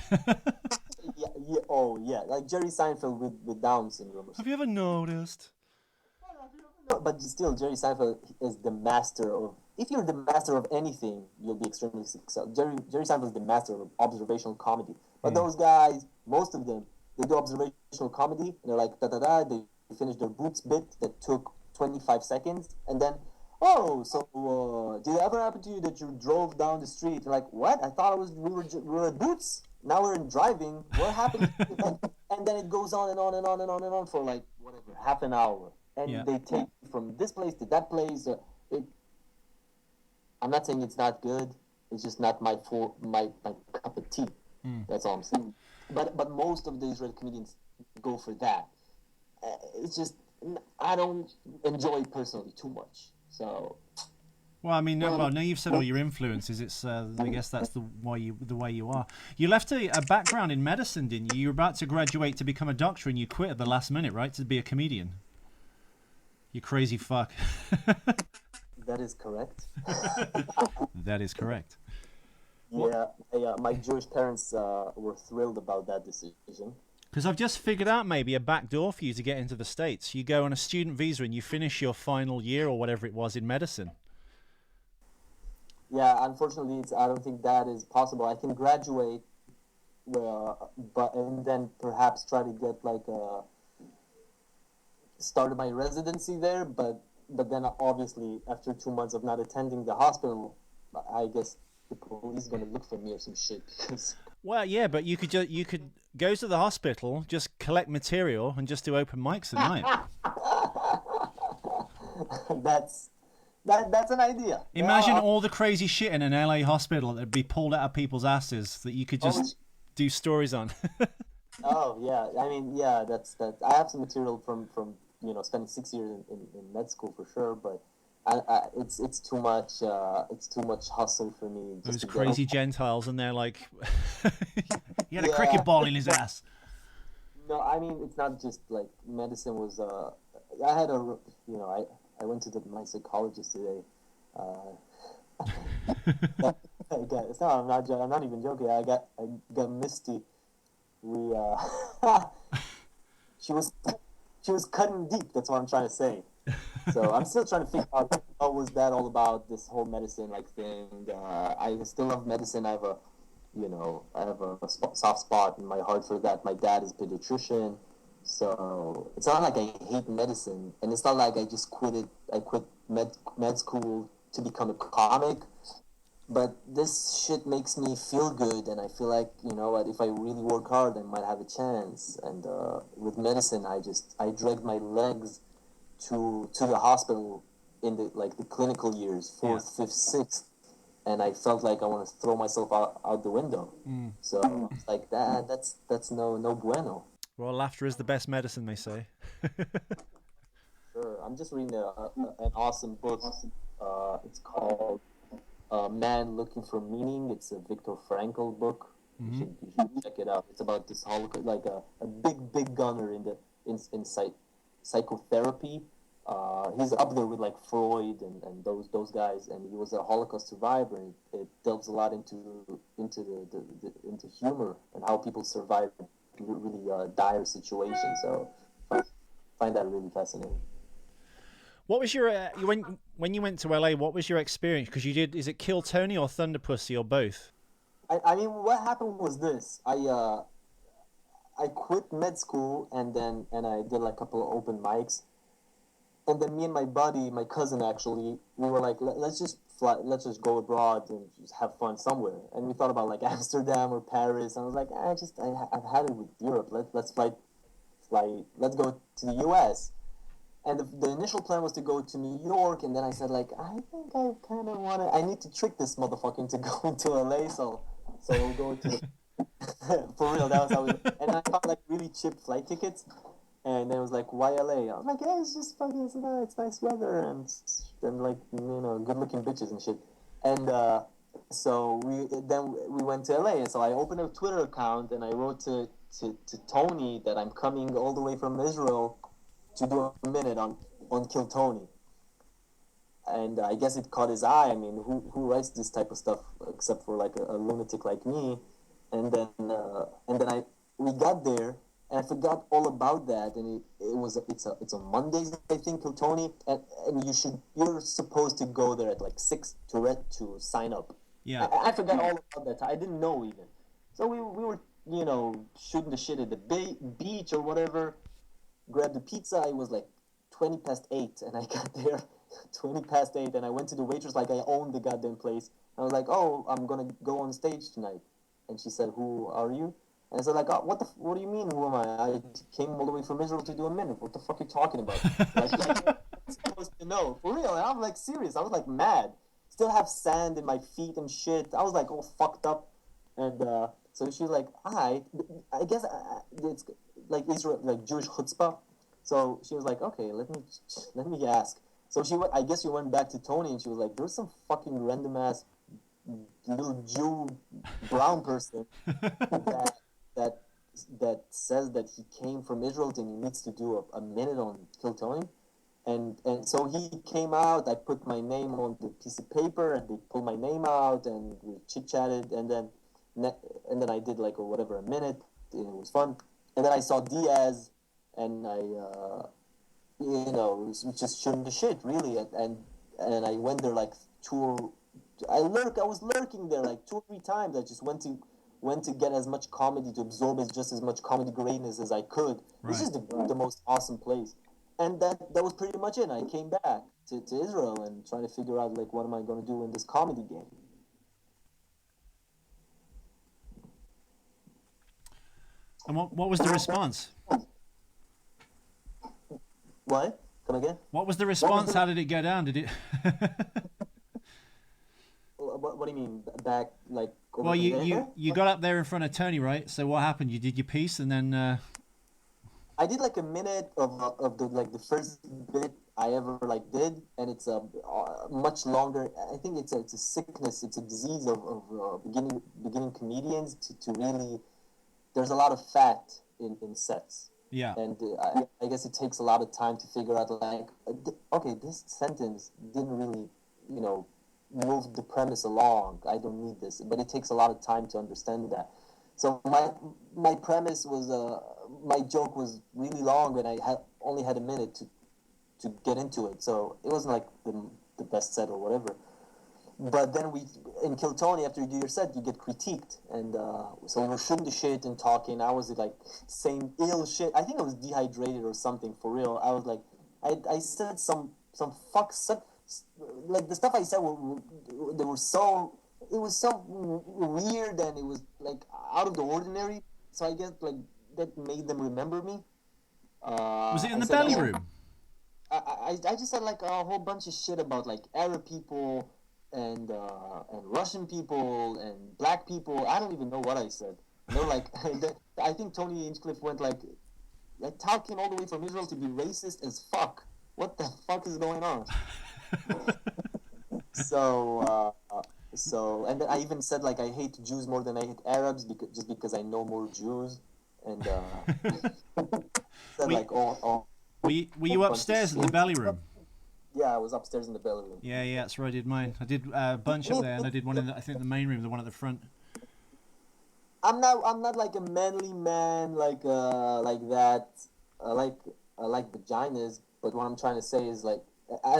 yeah, like Jerry Seinfeld with Down syndrome. Have you ever noticed? No, but still, Jerry Seinfeld is the master of... If you're the master of anything, you'll be extremely successful. Jerry Seinfeld is the master of observational comedy. But those guys, most of them, they do observational comedy, and they're like, da-da-da, they finish their Boots bit that took 25 seconds, and then, did it ever happen to you that you drove down the street? You're like, what? I thought we were at Boots. Now we're in driving. What happened? And then it goes on and on and on and on and on for like, whatever, half an hour. And they take you from this place to that place. I'm not saying it's not good. It's just not my cup of tea. That's all I'm saying. But most of the Israeli comedians go for that. It's just I don't enjoy it personally too much. So. Well, I mean, now you've said all your influences. It's I guess that's the way you are. You left a background in medicine, didn't you? You were about to graduate to become a doctor, and you quit at the last minute, right, to be a comedian. You crazy fuck. That is correct. That is correct. Yeah, my Jewish parents were thrilled about that decision. Because I've just figured out maybe a back door for you to get into the States. You go on a student visa and you finish your final year or whatever it was in medicine. Yeah, unfortunately, I don't think that is possible. I can graduate, and then perhaps try to get started my residency there, but then obviously after 2 months of not attending the hospital, I guess the police is gonna look for me or some shit. Because... Well, yeah, but you could go to the hospital, just collect material, and just do open mics at night. That's an idea. Imagine all the crazy shit in an LA hospital that'd be pulled out of people's asses that you could just do stories on. Oh yeah, I mean that's I have some material from spending 6 years in med school for sure, but it's too much hustle for me. Those crazy Gentiles, and they're like, he had a cricket ball in his ass. No, I mean it's not just like medicine was. I went to my psychologist today. I'm not even joking. I got misty. She was cutting deep. That's what I'm trying to say. So I'm still trying to figure out what was that all about, this whole medicine like thing. I still love medicine. I have a soft spot in my heart for that. My dad is a pediatrician, so it's not like I hate medicine, and it's not like I just quit it. I quit med school to become a comic. But this shit makes me feel good, and I feel like, you know what, if I really work hard, I might have a chance. And with medicine, I dragged my legs to the hospital in the clinical years, fourth, fifth, sixth, and I felt like I want to throw myself out the window. So it's like that's no bueno. Well, laughter is the best medicine, they say. Sure, I'm just reading an awesome book. It's called Man Looking for Meaning. It's a Viktor Frankl book. You should check it out. It's about this Holocaust, like a big gunner in psychotherapy. He's up there with like Freud and those guys, and he was a Holocaust survivor. And it delves a lot into humor and how people survive really dire situations. So I find that really fascinating. What was your when you went to LA? What was your experience? Because you did, is it Kill Tony or Thunderpussy or both? I mean, what happened was this. I quit med school and I did like a couple of open mics, and then me and my buddy, my cousin actually, we were like, let's just fly, let's just go abroad and just have fun somewhere. And we thought about like Amsterdam or Paris. And I was like, I've had it with Europe. Let's fly. Let's go to the U.S. And the initial plan was to go to New York, and then I said like, I think I kind of want to. I need to trick this motherfucker into going to LA, so we'll go to. For real, that was how we. And I found like really cheap flight tickets, and then it was like, why LA? I was like, yeah, it's just fucking, it's nice weather and like, you know, good looking bitches and shit. And so we went to LA, and so I opened a Twitter account and I wrote to Tony that I'm coming all the way from Israel to do a minute on Kill Tony. And I guess it caught his eye. I mean, who writes this type of stuff except for like a lunatic like me? And then we got there, and I forgot all about that. And it's a Mondays, I think, Kill Tony, and you're supposed to go there at like 6 to sign up. Yeah. I forgot all about that. I didn't know even. So we were, you know, shooting the shit at the beach or whatever. Grabbed the pizza. It was like 20 past 8, and I got there 20 past 8, and I went to the waitress like I owned the goddamn place. I was like, oh, I'm gonna go on stage tonight. And she said, who are you? And I said like, oh, what do you mean, who am I? I came all the way from Israel to do a minute. What the fuck are you talking about? Like, I'm supposed to know. For real. And I'm like serious. I was like mad. Still have sand in my feet and shit. I was like all fucked up. And so she was like, I guess it's like Israel, like Jewish chutzpah. So she was like, okay, let me ask. So I guess she went back to Tony, and she was like, there's some fucking random ass little Jew brown person that says that he came from Israel and he needs to do a minute on Kill Tony. And so he came out. I put my name on the piece of paper, and they pulled my name out, and we chit chatted, and then I did like a minute. It was fun. And then I saw Diaz, and I, you know, it was just shooting the shit, really. And I went there like I was lurking there like 2 or 3 times. I just went to get as much comedy, to absorb just as much comedy greatness as I could. Right. This is the most awesome place. And that was pretty much it. I came back to Israel and trying to figure out like, what am I going to do in this comedy game? And what was the response? What? Come again? What was the response? How did it go down? Did it? What do you mean? Back like? Well, you got up there in front of Tony, right? So what happened? You did your piece, and then. I did like a minute of the first bit I ever like did, and it's a much longer. I think it's a sickness. It's a disease of beginning comedians to really. There's a lot of fat in sets. Yeah. And I guess it takes a lot of time to figure out like, okay, this sentence didn't really, you know, move the premise along. I don't need this, but it takes a lot of time to understand that. So my premise was my joke was really long, and I only had a minute to get into it. So it wasn't like the best set or whatever. But then in Kiltony, after you do your set, you get critiqued, and so we were shooting the shit and talking. I was like saying ill shit. I think I was dehydrated or something for real. I was like, I said some fuck stuff, like the stuff I said they were so, it was so weird, and it was like out of the ordinary. So I guess like that made them remember me. Was it in the belly room? I just said like a whole bunch of shit about like Arab people and Russian people and black people. I don't even know what I said. You know, like I think Tony Hinchcliffe went like talking all the way from Israel to be racist as fuck. What the fuck is going on? So and then I even said like I hate Jews more than I hate Arabs because I know more Jews, and said like all. Were you upstairs in the belly room? Yeah, I was upstairs in the belly room. Yeah, that's where I did mine. I did a bunch up there, and I did one in I think the main room, the one at the front. I'm not like a manly man like that. I like vaginas, but what I'm trying to say is like I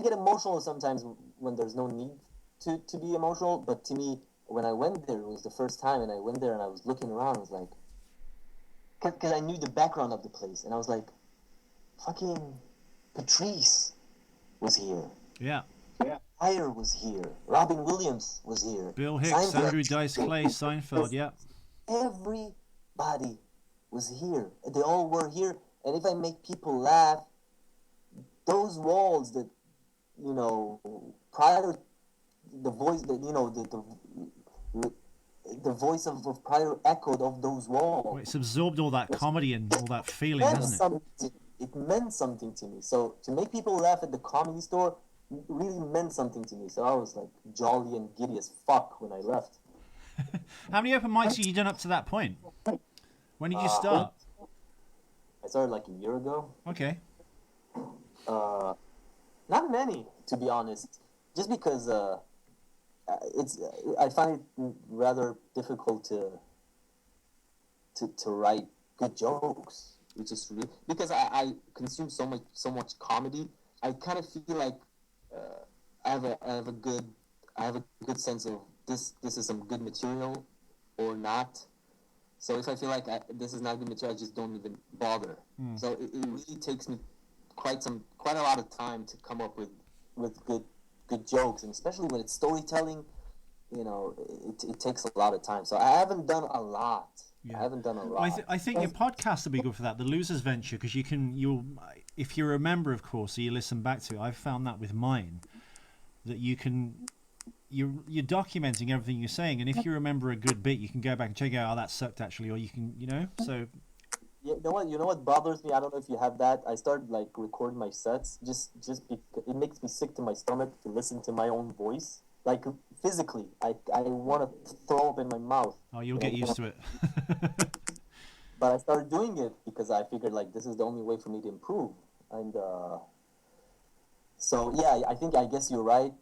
get emotional sometimes when there's no need to be emotional. But to me, when I went there, it was the first time, and I went there and I was looking around. I was like, because I knew the background of the place, and I was like, fucking Patrice was here. Yeah. Pryor was here. Robin Williams was here. Bill Hicks, Andrew Dice Clay, Seinfeld, yeah. Everybody was here. They all were here. And if I make people laugh, those walls that, you know, prior, the voice, that you know, the voice of Pryor echoed of those walls. Well, it's absorbed all that comedy and all that feeling, hasn't it? It meant something to me. So to make people laugh at the Comedy Store really meant something to me. So I was like jolly and giddy as fuck when I left. How many open mics have you done up to that point? When did you start? I started like a year ago. Okay. Not many, to be honest. Just because I find it rather difficult to write good jokes. Which is really, because I consume so much comedy. I kind of feel like I have a good sense of this is some good material or not. So if I feel like this is not good material, I just don't even bother. So it really takes me quite a lot of time to come up with good jokes, and especially when it's storytelling, you know, it takes a lot of time. So I haven't done a lot. Yeah. I haven't done a lot. Well, I think your podcast will be good for that, the Losers Venture, because if you're a member, of course, so you listen back to it. I've found that with mine, that you're documenting everything you're saying, and if you remember a good bit, you can go back and check out, oh, that sucked actually, or you can, you know, so. You know what bothers me? I don't know if you have that. I started like recording my sets just because it makes me sick to my stomach to listen to my own voice. Like physically, I want to throw up in my mouth. Oh, you'll get used to it. But I started doing it because I figured like this is the only way for me to improve. And so yeah, I guess you're right.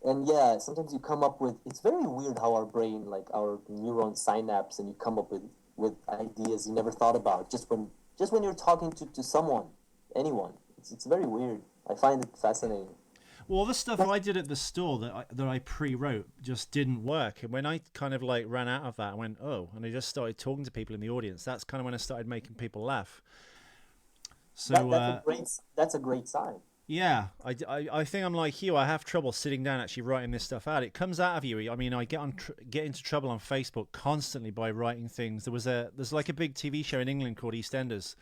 And yeah, sometimes you come up with, it's very weird how our brain, like our neuron synapse, and you come up with ideas you never thought about just when you're talking to someone, anyone. It's very weird. I find it fascinating. Well, the stuff I did at the store that I pre-wrote just didn't work. And when I kind of like ran out of that, I went, oh, and I just started talking to people in the audience. That's kind of when I started making people laugh. So that's a great sign. Yeah, I think I'm like you. I have trouble sitting down actually writing this stuff out. It comes out of you. I mean, I get into trouble on Facebook constantly by writing things. There's like a big TV show in England called EastEnders,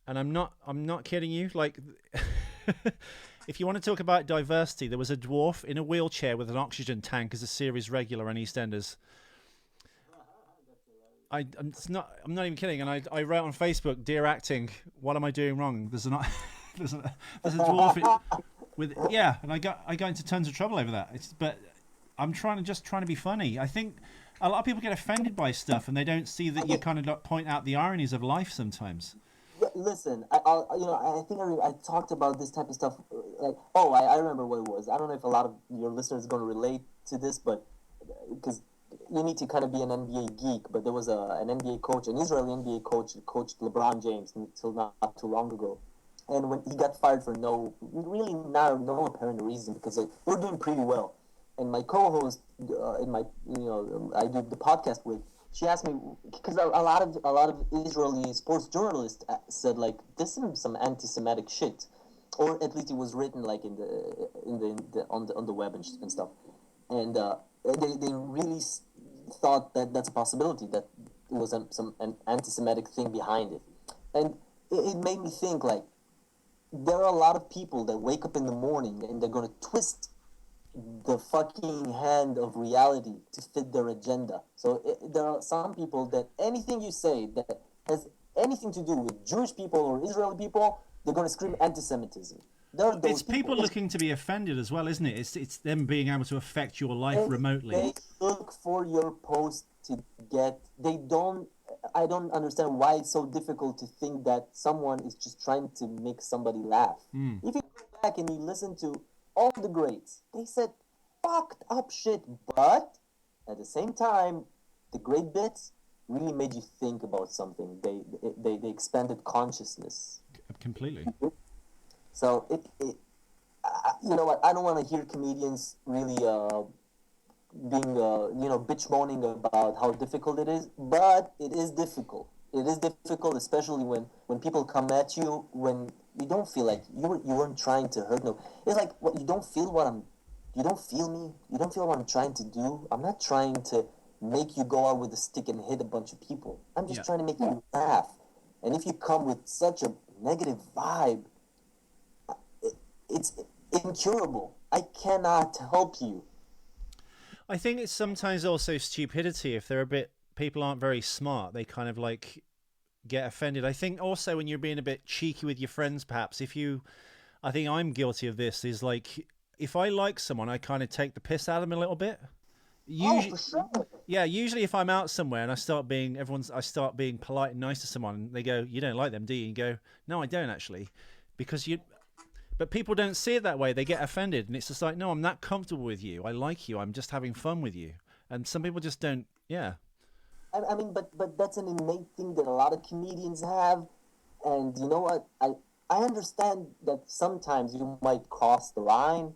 and I'm not kidding you. Like. If you want to talk about diversity, there was a dwarf in a wheelchair with an oxygen tank as a series regular on EastEnders. I'm not even kidding. And I wrote on Facebook, "Dear acting, what am I doing wrong?" There's a dwarf with and I got into tons of trouble over that. But I'm trying to be funny. I think a lot of people get offended by stuff and they don't see that you kind of point out the ironies of life sometimes. Listen, I think I talked about this type of stuff. Like, I remember what it was. I don't know if a lot of your listeners are going to relate to this, but because you need to kind of be an NBA geek. But there was an NBA coach, an Israeli NBA coach, who coached LeBron James until not too long ago, And when he got fired for no apparent reason, because like, we're doing pretty well. And my co-host in my I do the podcast with, she asked me, because a lot of Israeli sports journalists said like, this is some anti-Semitic shit, or at least it was written like on the web and stuff, and they really thought that that's a possibility, that it was an anti-Semitic thing behind it, and it made me think like, there are a lot of people that wake up in the morning and they're going to twist the fucking hand of reality to fit their agenda. So there are some people that anything you say that has anything to do with Jewish people or Israeli people, they're going to scream anti-Semitism. There are those It's people looking to be offended as well, isn't it? It's them being able to affect your life remotely. They look for your post to get. They don't. I don't understand why it's so difficult to think that someone is just trying to make somebody laugh. If you go back and you listen to all the greats, they said fucked up shit, but at the same time, the great bits really made you think about something. They expanded consciousness. Completely. So you know what? I don't want to hear comedians really being bitch moaning about how difficult it is, but it is difficult. It is difficult, especially when people come at you when you don't feel like you weren't trying to hurt no. It's like, what, you don't feel me. You don't feel what I'm trying to do. I'm not trying to make you go out with a stick and hit a bunch of people. I'm just trying to make you laugh. And if you come with such a negative vibe, it's incurable. I cannot help you. I think it's sometimes also stupidity. If people aren't very smart, they kind of like get offended. I think also when you're being a bit cheeky with your friends, perhaps I think I'm guilty of this, is like, if I like someone, I kind of take the piss out of them a little bit. Usually, for sure. Yeah, usually if I'm out somewhere and I start being polite and nice to someone, and they go, "You don't like them, do you?" And you go, "No, I don't actually," because But people don't see it that way. They get offended, and it's just like, no, I'm not comfortable with you. I like you. I'm just having fun with you. And some people just don't. Yeah. I mean, but that's an innate thing that a lot of comedians have, and you know what? I understand that sometimes you might cross the line.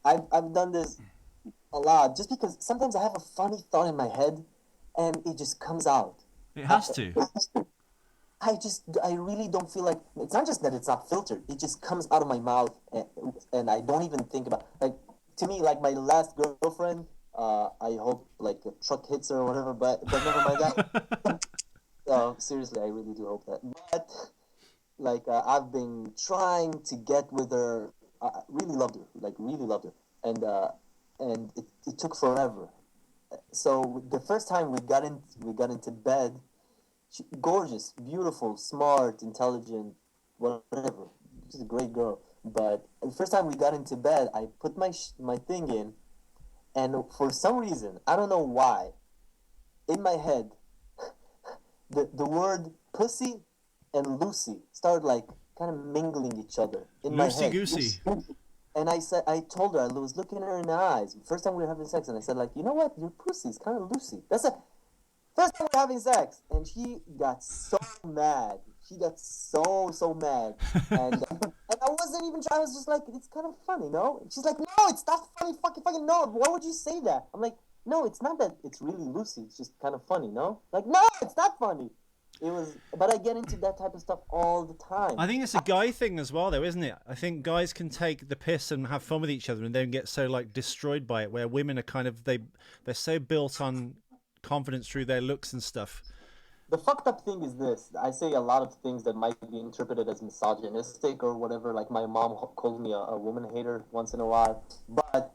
I've done this a lot, just because sometimes I have a funny thought in my head, and it just comes out. It has to. I really don't feel like, it's not just that it's not filtered, it just comes out of my mouth, and I don't even think about, like, to me, like my last girlfriend, I hope like a truck hits her or whatever, but never mind that. Seriously, I really do hope that. But like, I've been trying to get with her. I really loved her, and it took forever. So the first time we got into bed, gorgeous, beautiful, smart, intelligent, whatever. She's a great girl. But the first time we got into bed, I put my thing in, and for some reason, I don't know why, in my head, the word pussy and Lucy started like kind of mingling each other in my head. Loosey-goosey. And I told her, I was looking her in the eyes. First time we were having sex, and I said like, you know what, your pussy's kind of Lucy. That's a first time we're having sex, and she got so mad. She got so mad, and I wasn't even trying. I was just like, it's kind of funny, no? And she's like, no, it's not funny, fucking no. Why would you say that? I'm like, no, it's not that. It's really Lucy. It's just kind of funny, no? Like, no, it's not funny. It was, but I get into that type of stuff all the time. I think it's a guy thing as well, though, isn't it? I think guys can take the piss and have fun with each other, and don't get so like destroyed by it. Where women are kind of they're so built on confidence through their looks and stuff. The fucked up thing is this. I say a lot of things that might be interpreted as misogynistic or whatever. Like my mom called me a woman hater once in a while. But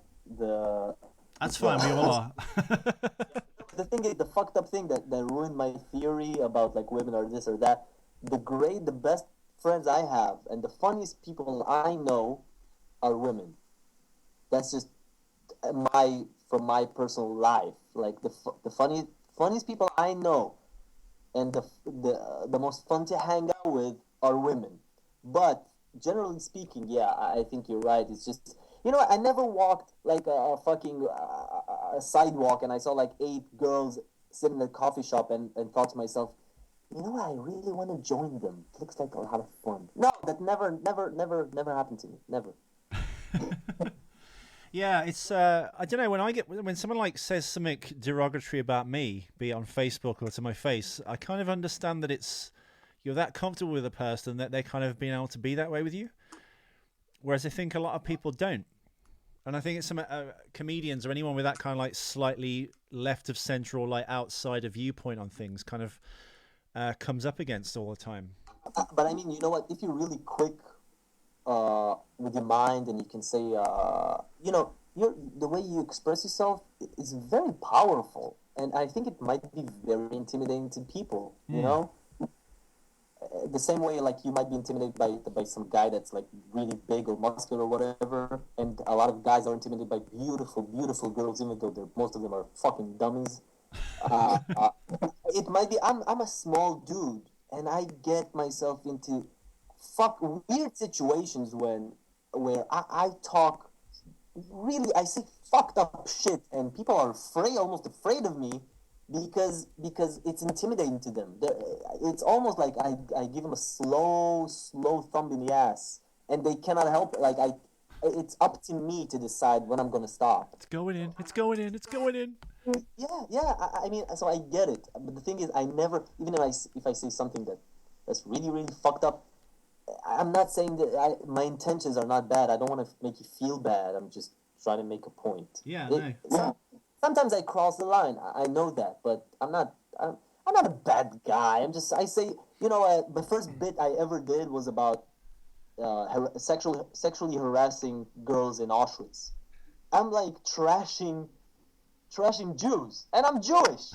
that's fine. We all are. The thing is, the fucked up thing that ruined my theory about like women are this or that. The best friends I have and the funniest people I know are women. That's just from my personal life. Like the funniest people I know and the most fun to hang out with are women. But generally speaking, yeah, I think you're right. It's just, I never walked like a fucking a sidewalk and I saw like 8 girls sitting in a coffee shop and thought to myself, you know what? I really want to join them. It looks like a lot of fun. No, that never happened to me. Never. Yeah, it's I don't know, when someone like says something derogatory about me, be it on Facebook or to my face, I kind of understand that you're that comfortable with a person that they're kind of being able to be that way with you, whereas I think a lot of people don't. And I think it's some comedians or anyone with that kind of like slightly left of center or like outside of viewpoint on things kind of comes up against all the time. But I mean, you know what? If you're really quick with your mind, and you can say, you know, the way you express yourself is very powerful, and I think it might be very intimidating to people. You know, the same way like you might be intimidated by some guy that's like really big or muscular or whatever, and a lot of guys are intimidated by beautiful girls, even though most of them are fucking dummies. It might be I'm a small dude, and I get myself into weird situations where I talk really, I say fucked up shit, and people are almost afraid of me because it's intimidating to them. It's almost like I give them a slow thumb in the ass, and they cannot help it. Like it's up to me to decide when I'm gonna stop. It's going in. It's going in. It's going in. Yeah. I mean, so I get it, but the thing is, I never, even if I say something that's really fucked up, I'm not saying that my intentions are not bad. I don't want to make you feel bad. I'm just trying to make a point. Yeah, no. Sometimes I cross the line. I know that, but I'm not a bad guy. I say, you know, the first bit I ever did was about sexually harassing girls in Auschwitz. I'm like trashing Jews, and I'm Jewish.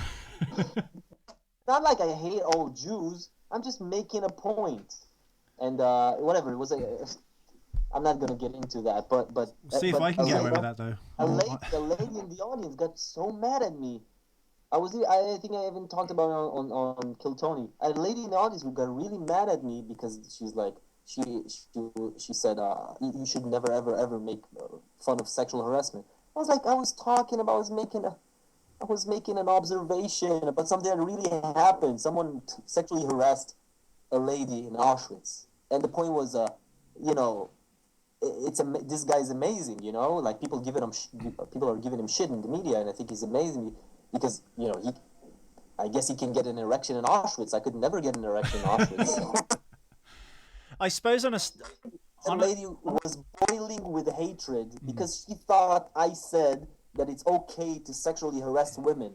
Not like I hate all Jews. I'm just making a point. And whatever, it was I'm not gonna get into that, but see if I can get away with that though. A lady in the audience got so mad at me. I think I even talked about it on Kill Tony. A lady in the audience who got really mad at me because she's like she said you should never ever make fun of sexual harassment. I was like, I was making an observation about something that really happened. Someone sexually harassed a lady in Auschwitz, and the point was, you know, this guy's amazing. You know, like people are giving him shit in the media, and I think he's amazing because, you know, I guess he can get an erection in Auschwitz. I could never get an erection in Auschwitz. So. I suppose the lady was boiling with hatred because she thought I said that it's okay to sexually harass women.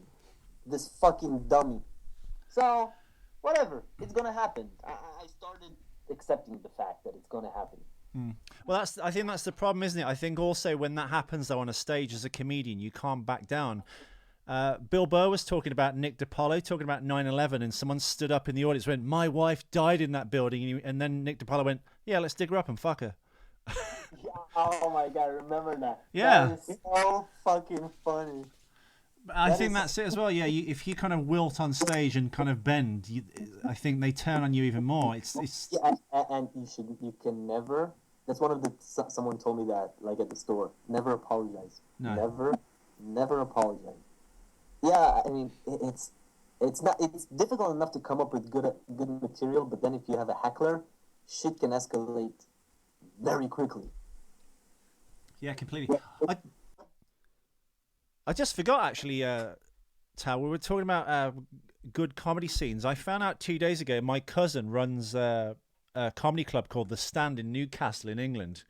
This fucking dummy. So, whatever, it's gonna happen. I started accepting the fact that it's gonna happen. Well, I think that's the problem, isn't it? I think also when that happens though on a stage as a comedian, you can't back down. Bill Burr was talking about Nick DiPaolo, talking about 9/11, and someone stood up in the audience and went, "My wife died in that building," and then Nick DiPaolo went, "Yeah, let's dig her up and fuck her." Oh my god, remember that? Yeah. That is so fucking funny. I think that's it as well. Yeah, if you kind of wilt on stage and kind of bend, I think they turn on you even more. It's yeah, and you can never. That's one of the someone told me that, like at the store. Never apologize. No. Never apologize. Yeah, I mean it's difficult enough to come up with good material, but then if you have a heckler, shit can escalate very quickly. Yeah, completely. I just forgot, actually, Tal, we were talking about good comedy scenes. I found out 2 days ago my cousin runs a comedy club called The Stand in Newcastle in England.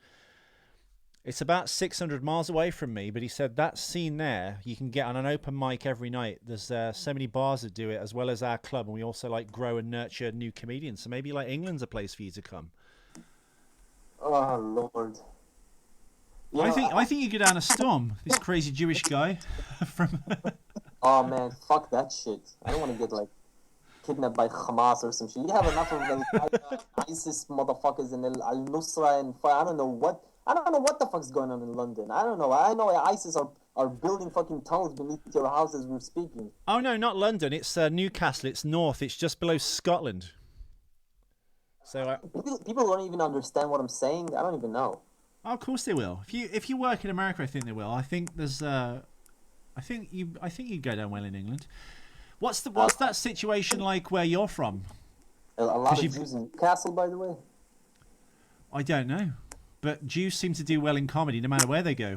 It's about 600 miles away from me, but he said that scene there, you can get on an open mic every night. There's so many bars that do it, as well as our club, and we also like grow and nurture new comedians. So maybe like England's a place for you to come. Oh, Lord. I think you go down a storm. This crazy Jewish guy from. Oh man, fuck that shit. I don't want to get like kidnapped by Hamas or some shit. You have enough of like ISIS motherfuckers and Al Nusra and I don't know what the fuck's going on in London. I don't know. I know ISIS are building fucking tunnels beneath your house as we're speaking. Oh no, not London. It's Newcastle. It's north. It's just below Scotland. So people don't even understand what I'm saying. I don't even know. Oh, of course they will. If you work in America, I think they will. I think there's I think you go down well in England. What's that situation like where you're from? A lot of you- Jews in Newcastle, by the way. I don't know, but Jews seem to do well in comedy no matter where they go.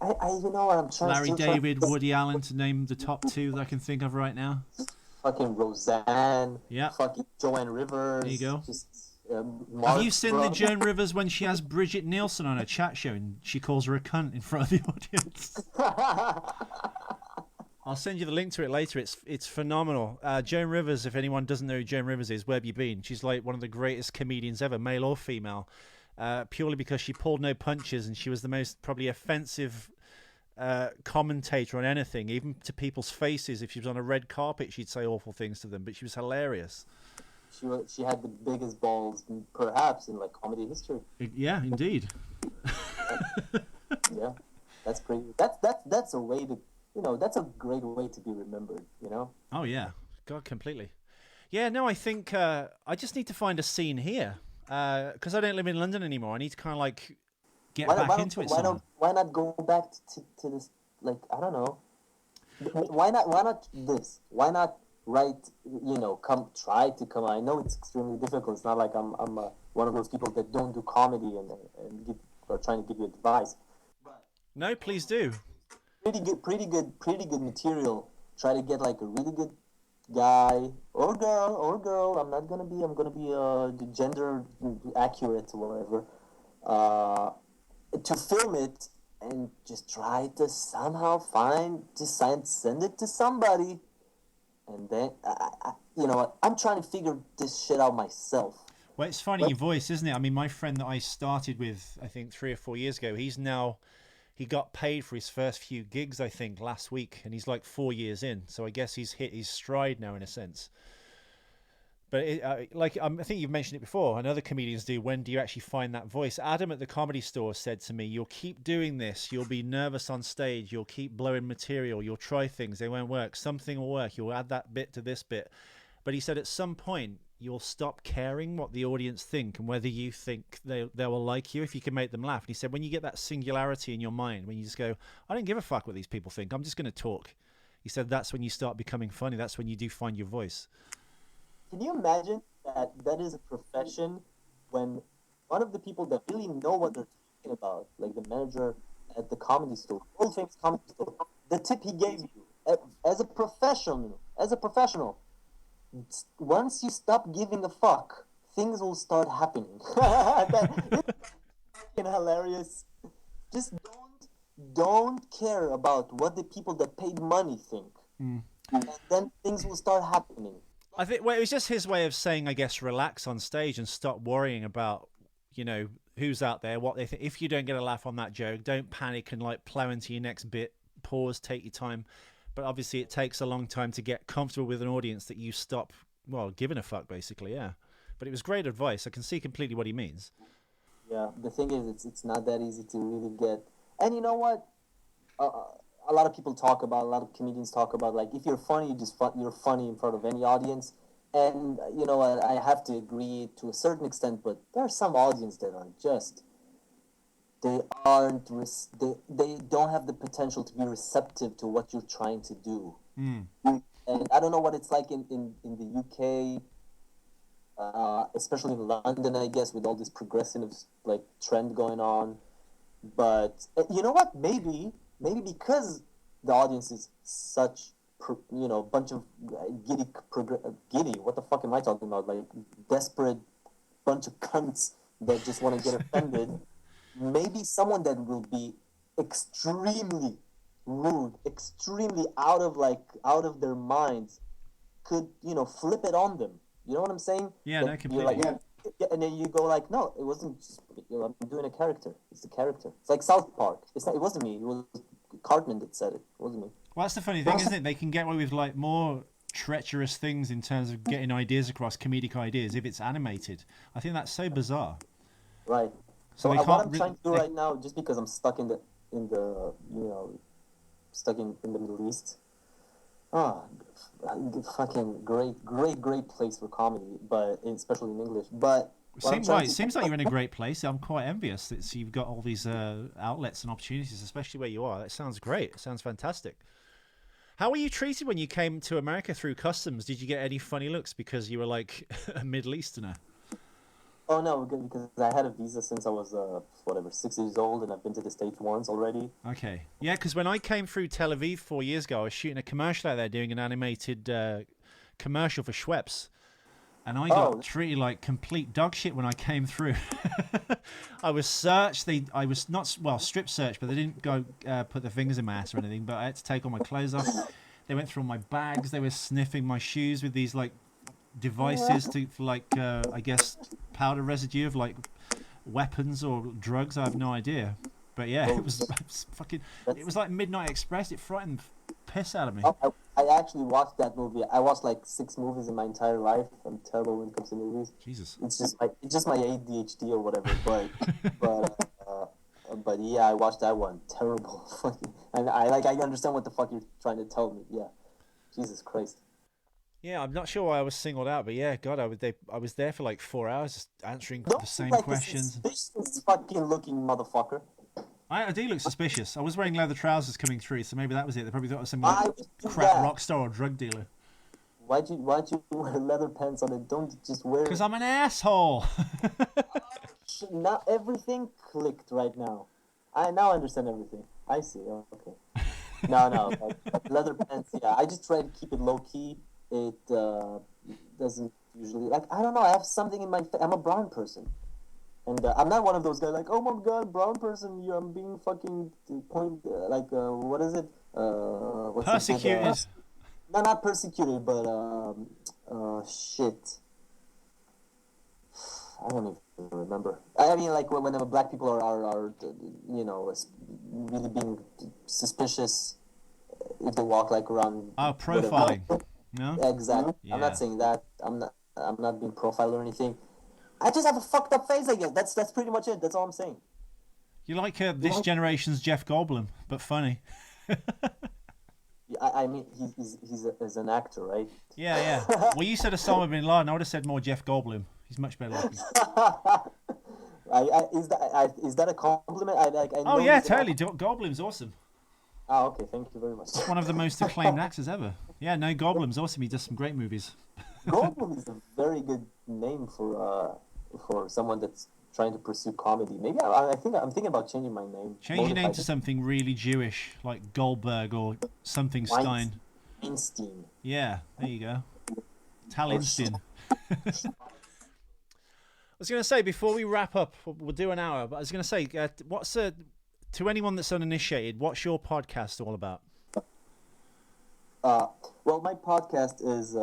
You know what I'm trying Larry to David, Woody Allen, to name the top two that I can think of right now. fucking Roseanne, Yeah. fucking Joanne Rivers. There you go. Just, Have you seen the Joan Rivers when she has Bridget Nielsen on her chat show and she calls her a cunt in front of the audience? I'll send you the link to it later. It's phenomenal. Joan Rivers, if anyone doesn't know who Joan Rivers is, where have you been? She's like one of the greatest comedians ever, male or female, purely because she pulled no punches and she was the most probably offensive commentator on anything, even to people's faces. If she was on a red carpet, she'd say awful things to them, but she was hilarious. She had the biggest balls, perhaps, in like comedy history. Yeah, indeed. Yeah, that's pretty. That's a way to, that's a great way to be remembered. Oh yeah, God, completely. Yeah, no, I think I just need to find a scene here because I don't live in London anymore. I need to kind of like get back into it. Why not go back to this? Like, I don't know. Why not this? Why not write? Try to come. I know it's extremely difficult. It's not like I'm one of those people that don't do comedy and are trying to give you advice. But no, please do. Pretty good material. Try to get like a really good guy or girl. I'm gonna be gender accurate or whatever. To film it and just try to somehow send it to somebody, and then I'm trying to figure this shit out myself. Well, it's finding your voice, isn't it? I mean, my friend that I started with, I think 3 or 4 years ago, he got paid for his first few gigs, I think, last week, and he's like 4 years in. So I guess he's hit his stride now, in a sense. But I think you've mentioned it before, and other comedians do. When do you actually find that voice? Adam at the Comedy Store said to me, "You'll keep doing this. You'll be nervous on stage. You'll keep blowing material. You'll try things. They won't work. Something will work. You'll add that bit to this bit." But he said at some point, you'll stop caring what the audience think and whether you think they will like you if you can make them laugh. And he said when you get that singularity in your mind, when you just go, "I don't give a fuck what these people think. I'm just going to talk." He said that's when you start becoming funny. That's when you do find your voice. Can you imagine that is a profession when one of the people that really know what they're talking about, like the manager at the comedy store, world famous comedy store, the tip he gave you as a professional, once you stop giving a fuck, things will start happening. That's fucking hilarious. Just don't care about what the people that paid money think, and then things will start happening. I think it was just his way of saying, I guess, relax on stage and stop worrying about, who's out there, what they think. If you don't get a laugh on that joke, don't panic and like plow into your next bit. Pause, take your time. But obviously, it takes a long time to get comfortable with an audience that you stop, giving a fuck, basically. Yeah. But it was great advice. I can see completely what he means. Yeah. The thing is, it's not that easy to really get. And you know what? A lot of people talk about, a lot of comedians talk about, like, if you're funny, you're funny in front of any audience. And, I have to agree to a certain extent, but there are some audience that are just, they don't have the potential to be receptive to what you're trying to do. And I don't know what it's like in the UK, especially in London, I guess, with all this progressive, like, trend going on. But, you know what? Maybe because the audience is such, bunch of giddy, what the fuck am I talking about? Like, desperate bunch of cunts that just want to get offended. Maybe someone that will be extremely rude, extremely out of their minds could, flip it on them. You know what I'm saying? Yeah, that no, completely. You're like, yeah, and then you go like, no, it wasn't. I'm doing a character. It's the character. It's like South Park. It wasn't me. It was Cartman that said it. It wasn't me. Well, that's the funny thing, isn't it? They can get away with like more treacherous things in terms of getting ideas across, comedic ideas, if it's animated. I think that's so bizarre. Right. So what I'm trying to do right now, just because I'm stuck in the Middle East. Fucking great place for comedy, but especially in English. But it seems like you're in a great place. I'm quite envious that you've got all these outlets and opportunities, especially where you are. That sounds great. It sounds fantastic. How were you treated when you came to America through customs? Did you get any funny looks because you were like a Middle Easterner? Oh no, because I had a visa since I was 6 years old, and I've been to the States once already. Okay. Yeah, because when I came through Tel Aviv 4 years ago, I was shooting a commercial out there doing an animated commercial for Schweppes. And I got treated like complete dog shit when I came through. I was searched. I was not, well, strip searched, but they didn't go put their fingers in my ass or anything. But I had to take all my clothes off. They went through all my bags. They were sniffing my shoes with these like devices to, for like, I guess, powder residue of like weapons or drugs. I have no idea. But yeah, it was fucking. It was like Midnight Express. It frightened the piss out of me. I actually watched that movie. I watched like 6 movies in my entire life. I'm terrible when it comes to movies. Jesus. It's just my ADHD or whatever. But yeah, I watched that one. Terrible. And I understand what the fuck you're trying to tell me. Yeah. Jesus Christ. Yeah, I'm not sure why I was singled out, but yeah, God, I was there for like 4 hours just answering the same questions. This fucking looking motherfucker. I do look suspicious. I was wearing leather trousers coming through, so maybe that was it. They probably thought I was some like crap rock star or drug dealer. Why'd you wear leather pants on it? Don't just wear. Because I'm an asshole. Not everything clicked right now. I now understand everything. I see. Oh, okay. No, leather pants. Yeah, I just try to keep it low key. It doesn't usually I don't know. I have something in my. I'm a brown person. And I'm not one of those guys like, oh my god, brown person, I'm being fucking what is it? Persecuted. No, not persecuted, but shit. I don't even remember. I mean, like when black people are really being suspicious if they walk like around. Oh, profiling. No. Exactly. Yeah. I'm not saying that. I'm not being profiled or anything. I just have a fucked up face, I guess. That's pretty much it. That's all I'm saying. You like this generation's Jeff Goldblum, but funny. I mean, he's an actor, right? Yeah. Well, you said Osama bin Laden. I would have said more Jeff Goldblum. He's much better looking. Is that a compliment? I oh yeah, totally. Goldblum's awesome. Oh, okay. Thank you very much. One of the most acclaimed actors ever. Yeah, no, Goldblum's awesome. He does some great movies. Goldblum is a very good name for someone that's trying to pursue comedy. Maybe I'm thinking about changing my name. Change your name to something really Jewish, like Goldberg or something Stein. Einstein. Yeah, there you go. Talinstein. I was going to say, before we wrap up, we'll do an hour, but I was going to say, to anyone that's uninitiated, what's your podcast all about? Well, my podcast is...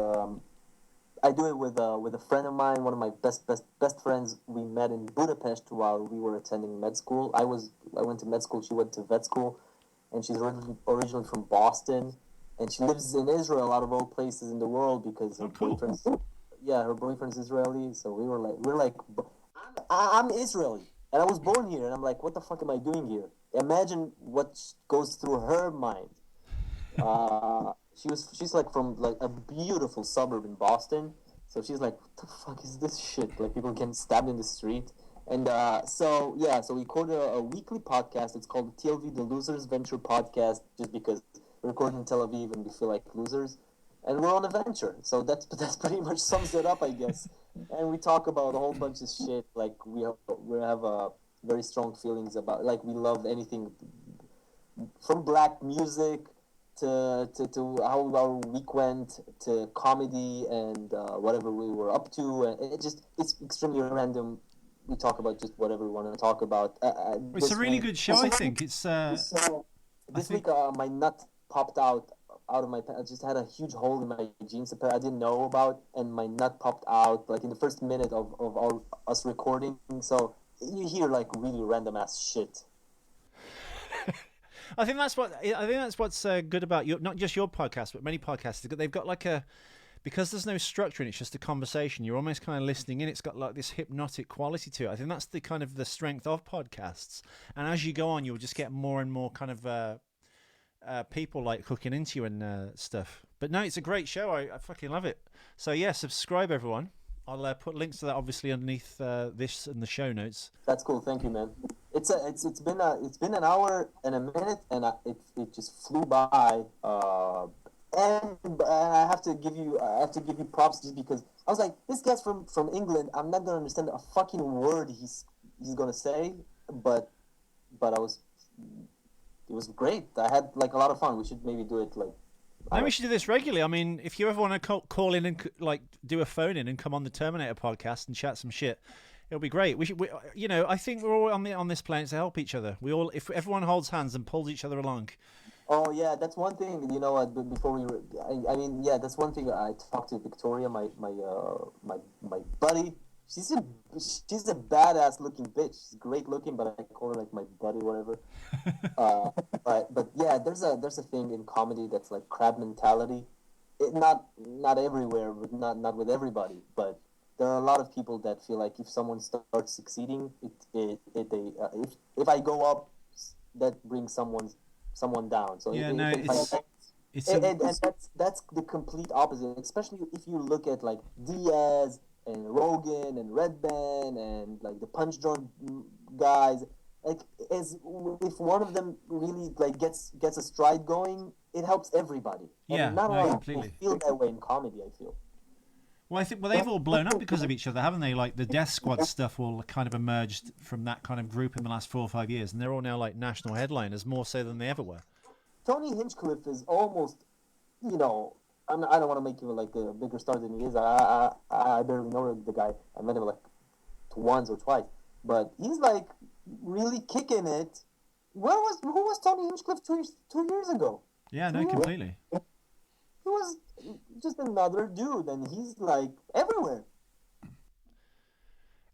I do it with a friend of mine, one of my best friends. We met in Budapest while we were attending med school. I went to med school. She went to vet school, and she's originally from Boston, and she lives in Israel, out of all places in the world, because her boyfriend's Israeli. So we're like, I'm Israeli, and I was born here, and I'm like, what the fuck am I doing here? Imagine what goes through her mind. She's like from like a beautiful suburb in Boston, so she's like, what the fuck is this shit? Like people getting stabbed in the street, and so we recorded a weekly podcast. It's called TLV, the Losers Venture Podcast, just because we're recording in Tel Aviv and we feel like losers, and we're on a venture. So that's pretty much sums it up, I guess. And we talk about a whole bunch of shit. Like we have very strong feelings about, like, we love anything from black music to how our week went, to comedy and whatever we were up to, and it's extremely random. We talk about just whatever we want to talk about. It's a really good show, I think. It's this week my nut popped out of my pants. I just had a huge hole in my jeans, a pair I didn't know about, and my nut popped out like in the first minute of us recording. So you hear like really random ass shit. I think that's what's good about not just your podcast, but many podcasts. They've got like because there's no structure and it's just a conversation. You're almost kind of listening in. It's got like this hypnotic quality to it. I think that's the kind of the strength of podcasts. And as you go on, you'll just get more and more kind of people like hooking into you and stuff. But no, it's a great show. I fucking love it. So yeah, subscribe everyone. I'll put links to that obviously underneath this and the show notes. That's cool. Thank you, man. It's been an hour and a minute, and it just flew by. And I have to give you props just because I was like, this guy's from England. I'm not gonna understand a fucking word he's gonna say, but I was it was great. I had like a lot of fun. We should maybe do it like. Maybe we should do this regularly. I mean, if you ever want to call in and like do a phone in and come on the Terminator podcast and chat some shit, it'll be great. I think we're all on this planet to help each other. If everyone holds hands and pulls each other along. Oh yeah, that's one thing. You know what? Before I mean, yeah, that's one thing. I talked to Victoria, my buddy. She's a badass looking bitch. She's great looking, but I call her like my buddy, whatever. But yeah, there's a thing in comedy that's like crab mentality. Not everywhere, but not with everybody. But there are a lot of people that feel like if someone starts succeeding, if I go up, that brings someone down. So Yeah, and that's the complete opposite. Especially if you look at like Diaz and Rogan and Redban and like the Punch Drunk guys. Like if one of them really like gets a stride going, it helps everybody. Yeah, and not a lot of people completely. feel that way in comedy. I feel. Well, I think they've all blown up because of each other, haven't they? Like the Death Squad stuff all kind of emerged from that kind of group in the last 4 or 5 years, and they're all now like national headliners, more so than they ever were. Tony Hinchcliffe is almost, I don't want to make him like a bigger star than he is. I barely know the guy. I met him like once or twice, but he's like really kicking it. Who was Tony Hinchcliffe 2 years ago? Yeah, no, completely. He was just another dude, and he's like everywhere.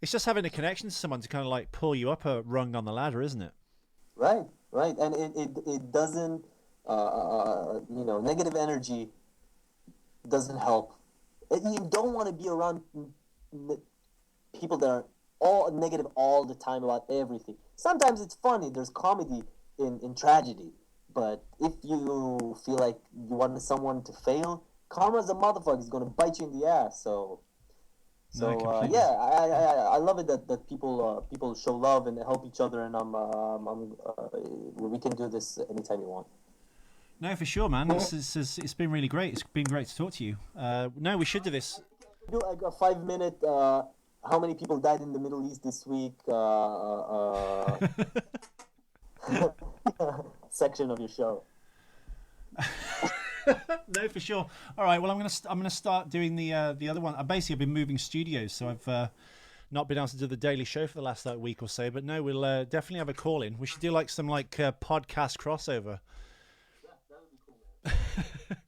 It's just having a connection to someone to kind of like pull you up a rung on the ladder, isn't it? Right, and it doesn't, negative energy doesn't help. You don't want to be around people that are all negative all the time about everything. Sometimes it's funny. There's comedy in tragedy. But if you feel like you want someone to fail, karma's a motherfucker. It's gonna bite you in the ass. So completely. yeah, I love it that people show love and help each other, and we can do this anytime you want. No, for sure, man. It's been really great. It's been great to talk to you. No, we should do this. Do like a 5 minute. How many people died in the Middle East this week? Section of your show. No, for sure. All right. Well, I'm gonna start doing the other one. I've been moving studios, so I've not been able to do the daily show for the last week or so. But no, we'll definitely have a call in. We should do like some podcast crossover. Yeah, that would be cool, man.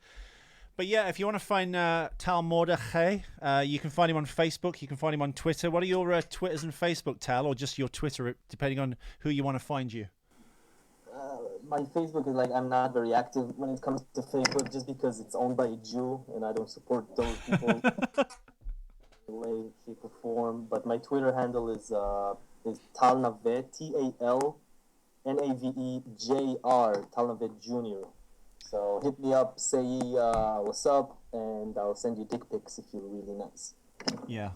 But yeah, if you want to find Tal MORDEHAY, you can find him on Facebook. You can find him on Twitter. What are your Twitters and Facebook, Tal, or just your Twitter, depending on who you want to find you? My Facebook is like, I'm not very active when it comes to Facebook, just because it's owned by a Jew and I don't support those people in any way, shape, or form. But my Twitter handle is Talnaveh, TALNAVEJR, Talnaveh Jr. So hit me up, say what's up, and I'll send you dick pics if you're really nice. Yeah.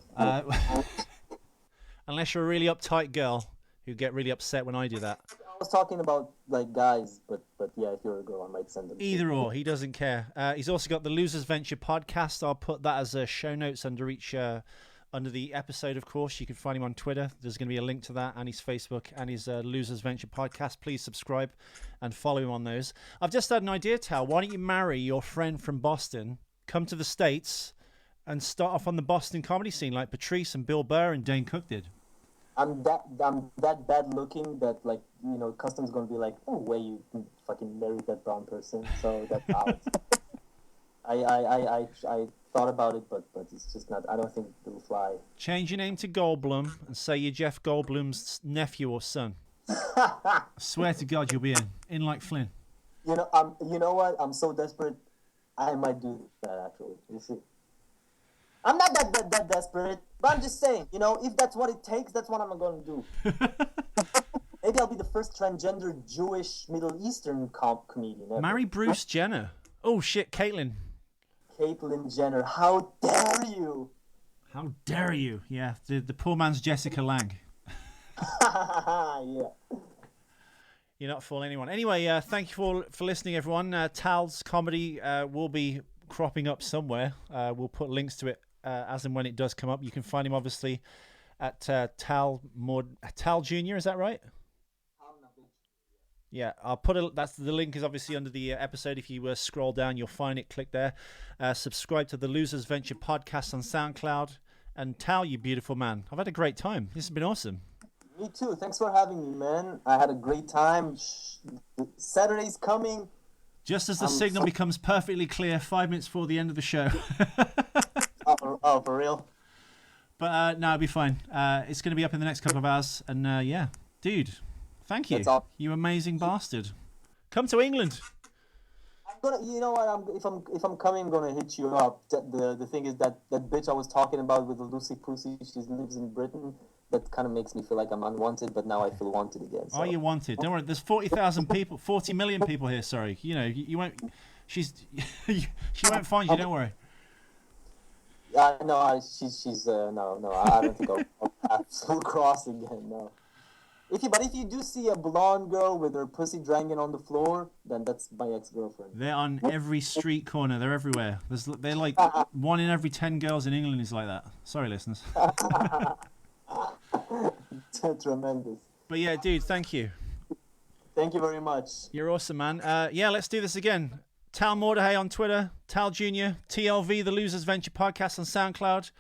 Unless you're a really uptight girl who get really upset when I do that. I was talking about like guys, but yeah, if you're a girl, I might send them. Either or, he doesn't care. He's also got the Losers Venture podcast. I'll put that as show notes under each under the episode. Of course, you can find him on Twitter. There's going to be a link to that, and his Facebook, and his Losers Venture podcast. Please subscribe and follow him on those. I've just had an idea, Tal. Why don't you marry your friend from Boston, come to the States, and start off on the Boston comedy scene like Patrice and Bill Burr and Dane Cook did? I'm that bad looking that like customs gonna be like, oh way you fucking married that brown person, so that's out. I thought about it, but it's just not. I don't think it'll fly. Change your name to Goldblum and say you're Jeff Goldblum's nephew or son. I swear to God, you'll be in like Flynn. You know what? I'm so desperate. I might do that actually. You see. I'm not that desperate, but I'm just saying, if that's what it takes, that's what I'm going to do. Maybe I'll be the first transgender Jewish Middle Eastern comedian ever. Marry Bruce Jenner. Oh shit, Caitlyn Jenner. How dare you? How dare you? Yeah, the poor man's Jessica Lange. Yeah. You're not fooling anyone. Anyway, thank you for listening, everyone. TAL's comedy will be cropping up somewhere. We'll put links to it as and when it does come up. You can find him, obviously, at TAL Junior. Is that right? Yeah, I'll put the link is obviously under the episode. If you scroll down, you'll find it. Click there. Subscribe to the Losers Venture podcast on SoundCloud. And TAL, you beautiful man. I've had a great time. This has been awesome. Me too. Thanks for having me, man. I had a great time. Saturday's coming. Just as the signal becomes perfectly clear, 5 minutes before the end of the show. Oh, for real? But no, it'll be fine. It's going to be up in the next couple of hours. And yeah, dude, thank you. You amazing bastard. Come to England. You know what? If I'm coming, I'm gonna hit you up. The thing is that bitch I was talking about with the Lucy Pussy, she lives in Britain. That kind of makes me feel like I'm unwanted, but now I feel wanted again. So. Oh, you're wanted. Don't worry. There's 40,000 people, 40 million people here. Sorry, you know you won't. She won't find you. Don't worry. No, she's no. I don't think I'll cross again. No. If you do see a blonde girl with her pussy dragging on the floor, then that's my ex-girlfriend. They're on every street corner. They're everywhere. They're like 1 in every 10 girls in England is like that. Sorry, listeners. Tremendous. But yeah, dude, thank you. Thank you very much. You're awesome, man. Yeah, let's do this again. TAL MORDEHAY on Twitter, TAL Junior, TLV, the Losers Venture podcast on SoundCloud.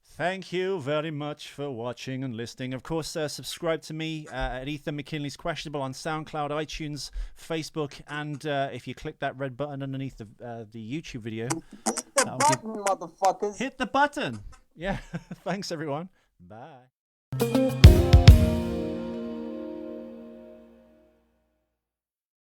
Thank you very much for watching and listening. Of course, subscribe to me at Ethan McKinley's Questionable on SoundCloud, iTunes, Facebook, and if you click that red button underneath the YouTube video. Hit the button, motherfuckers. Hit the button. Yeah. Thanks, everyone. Bye.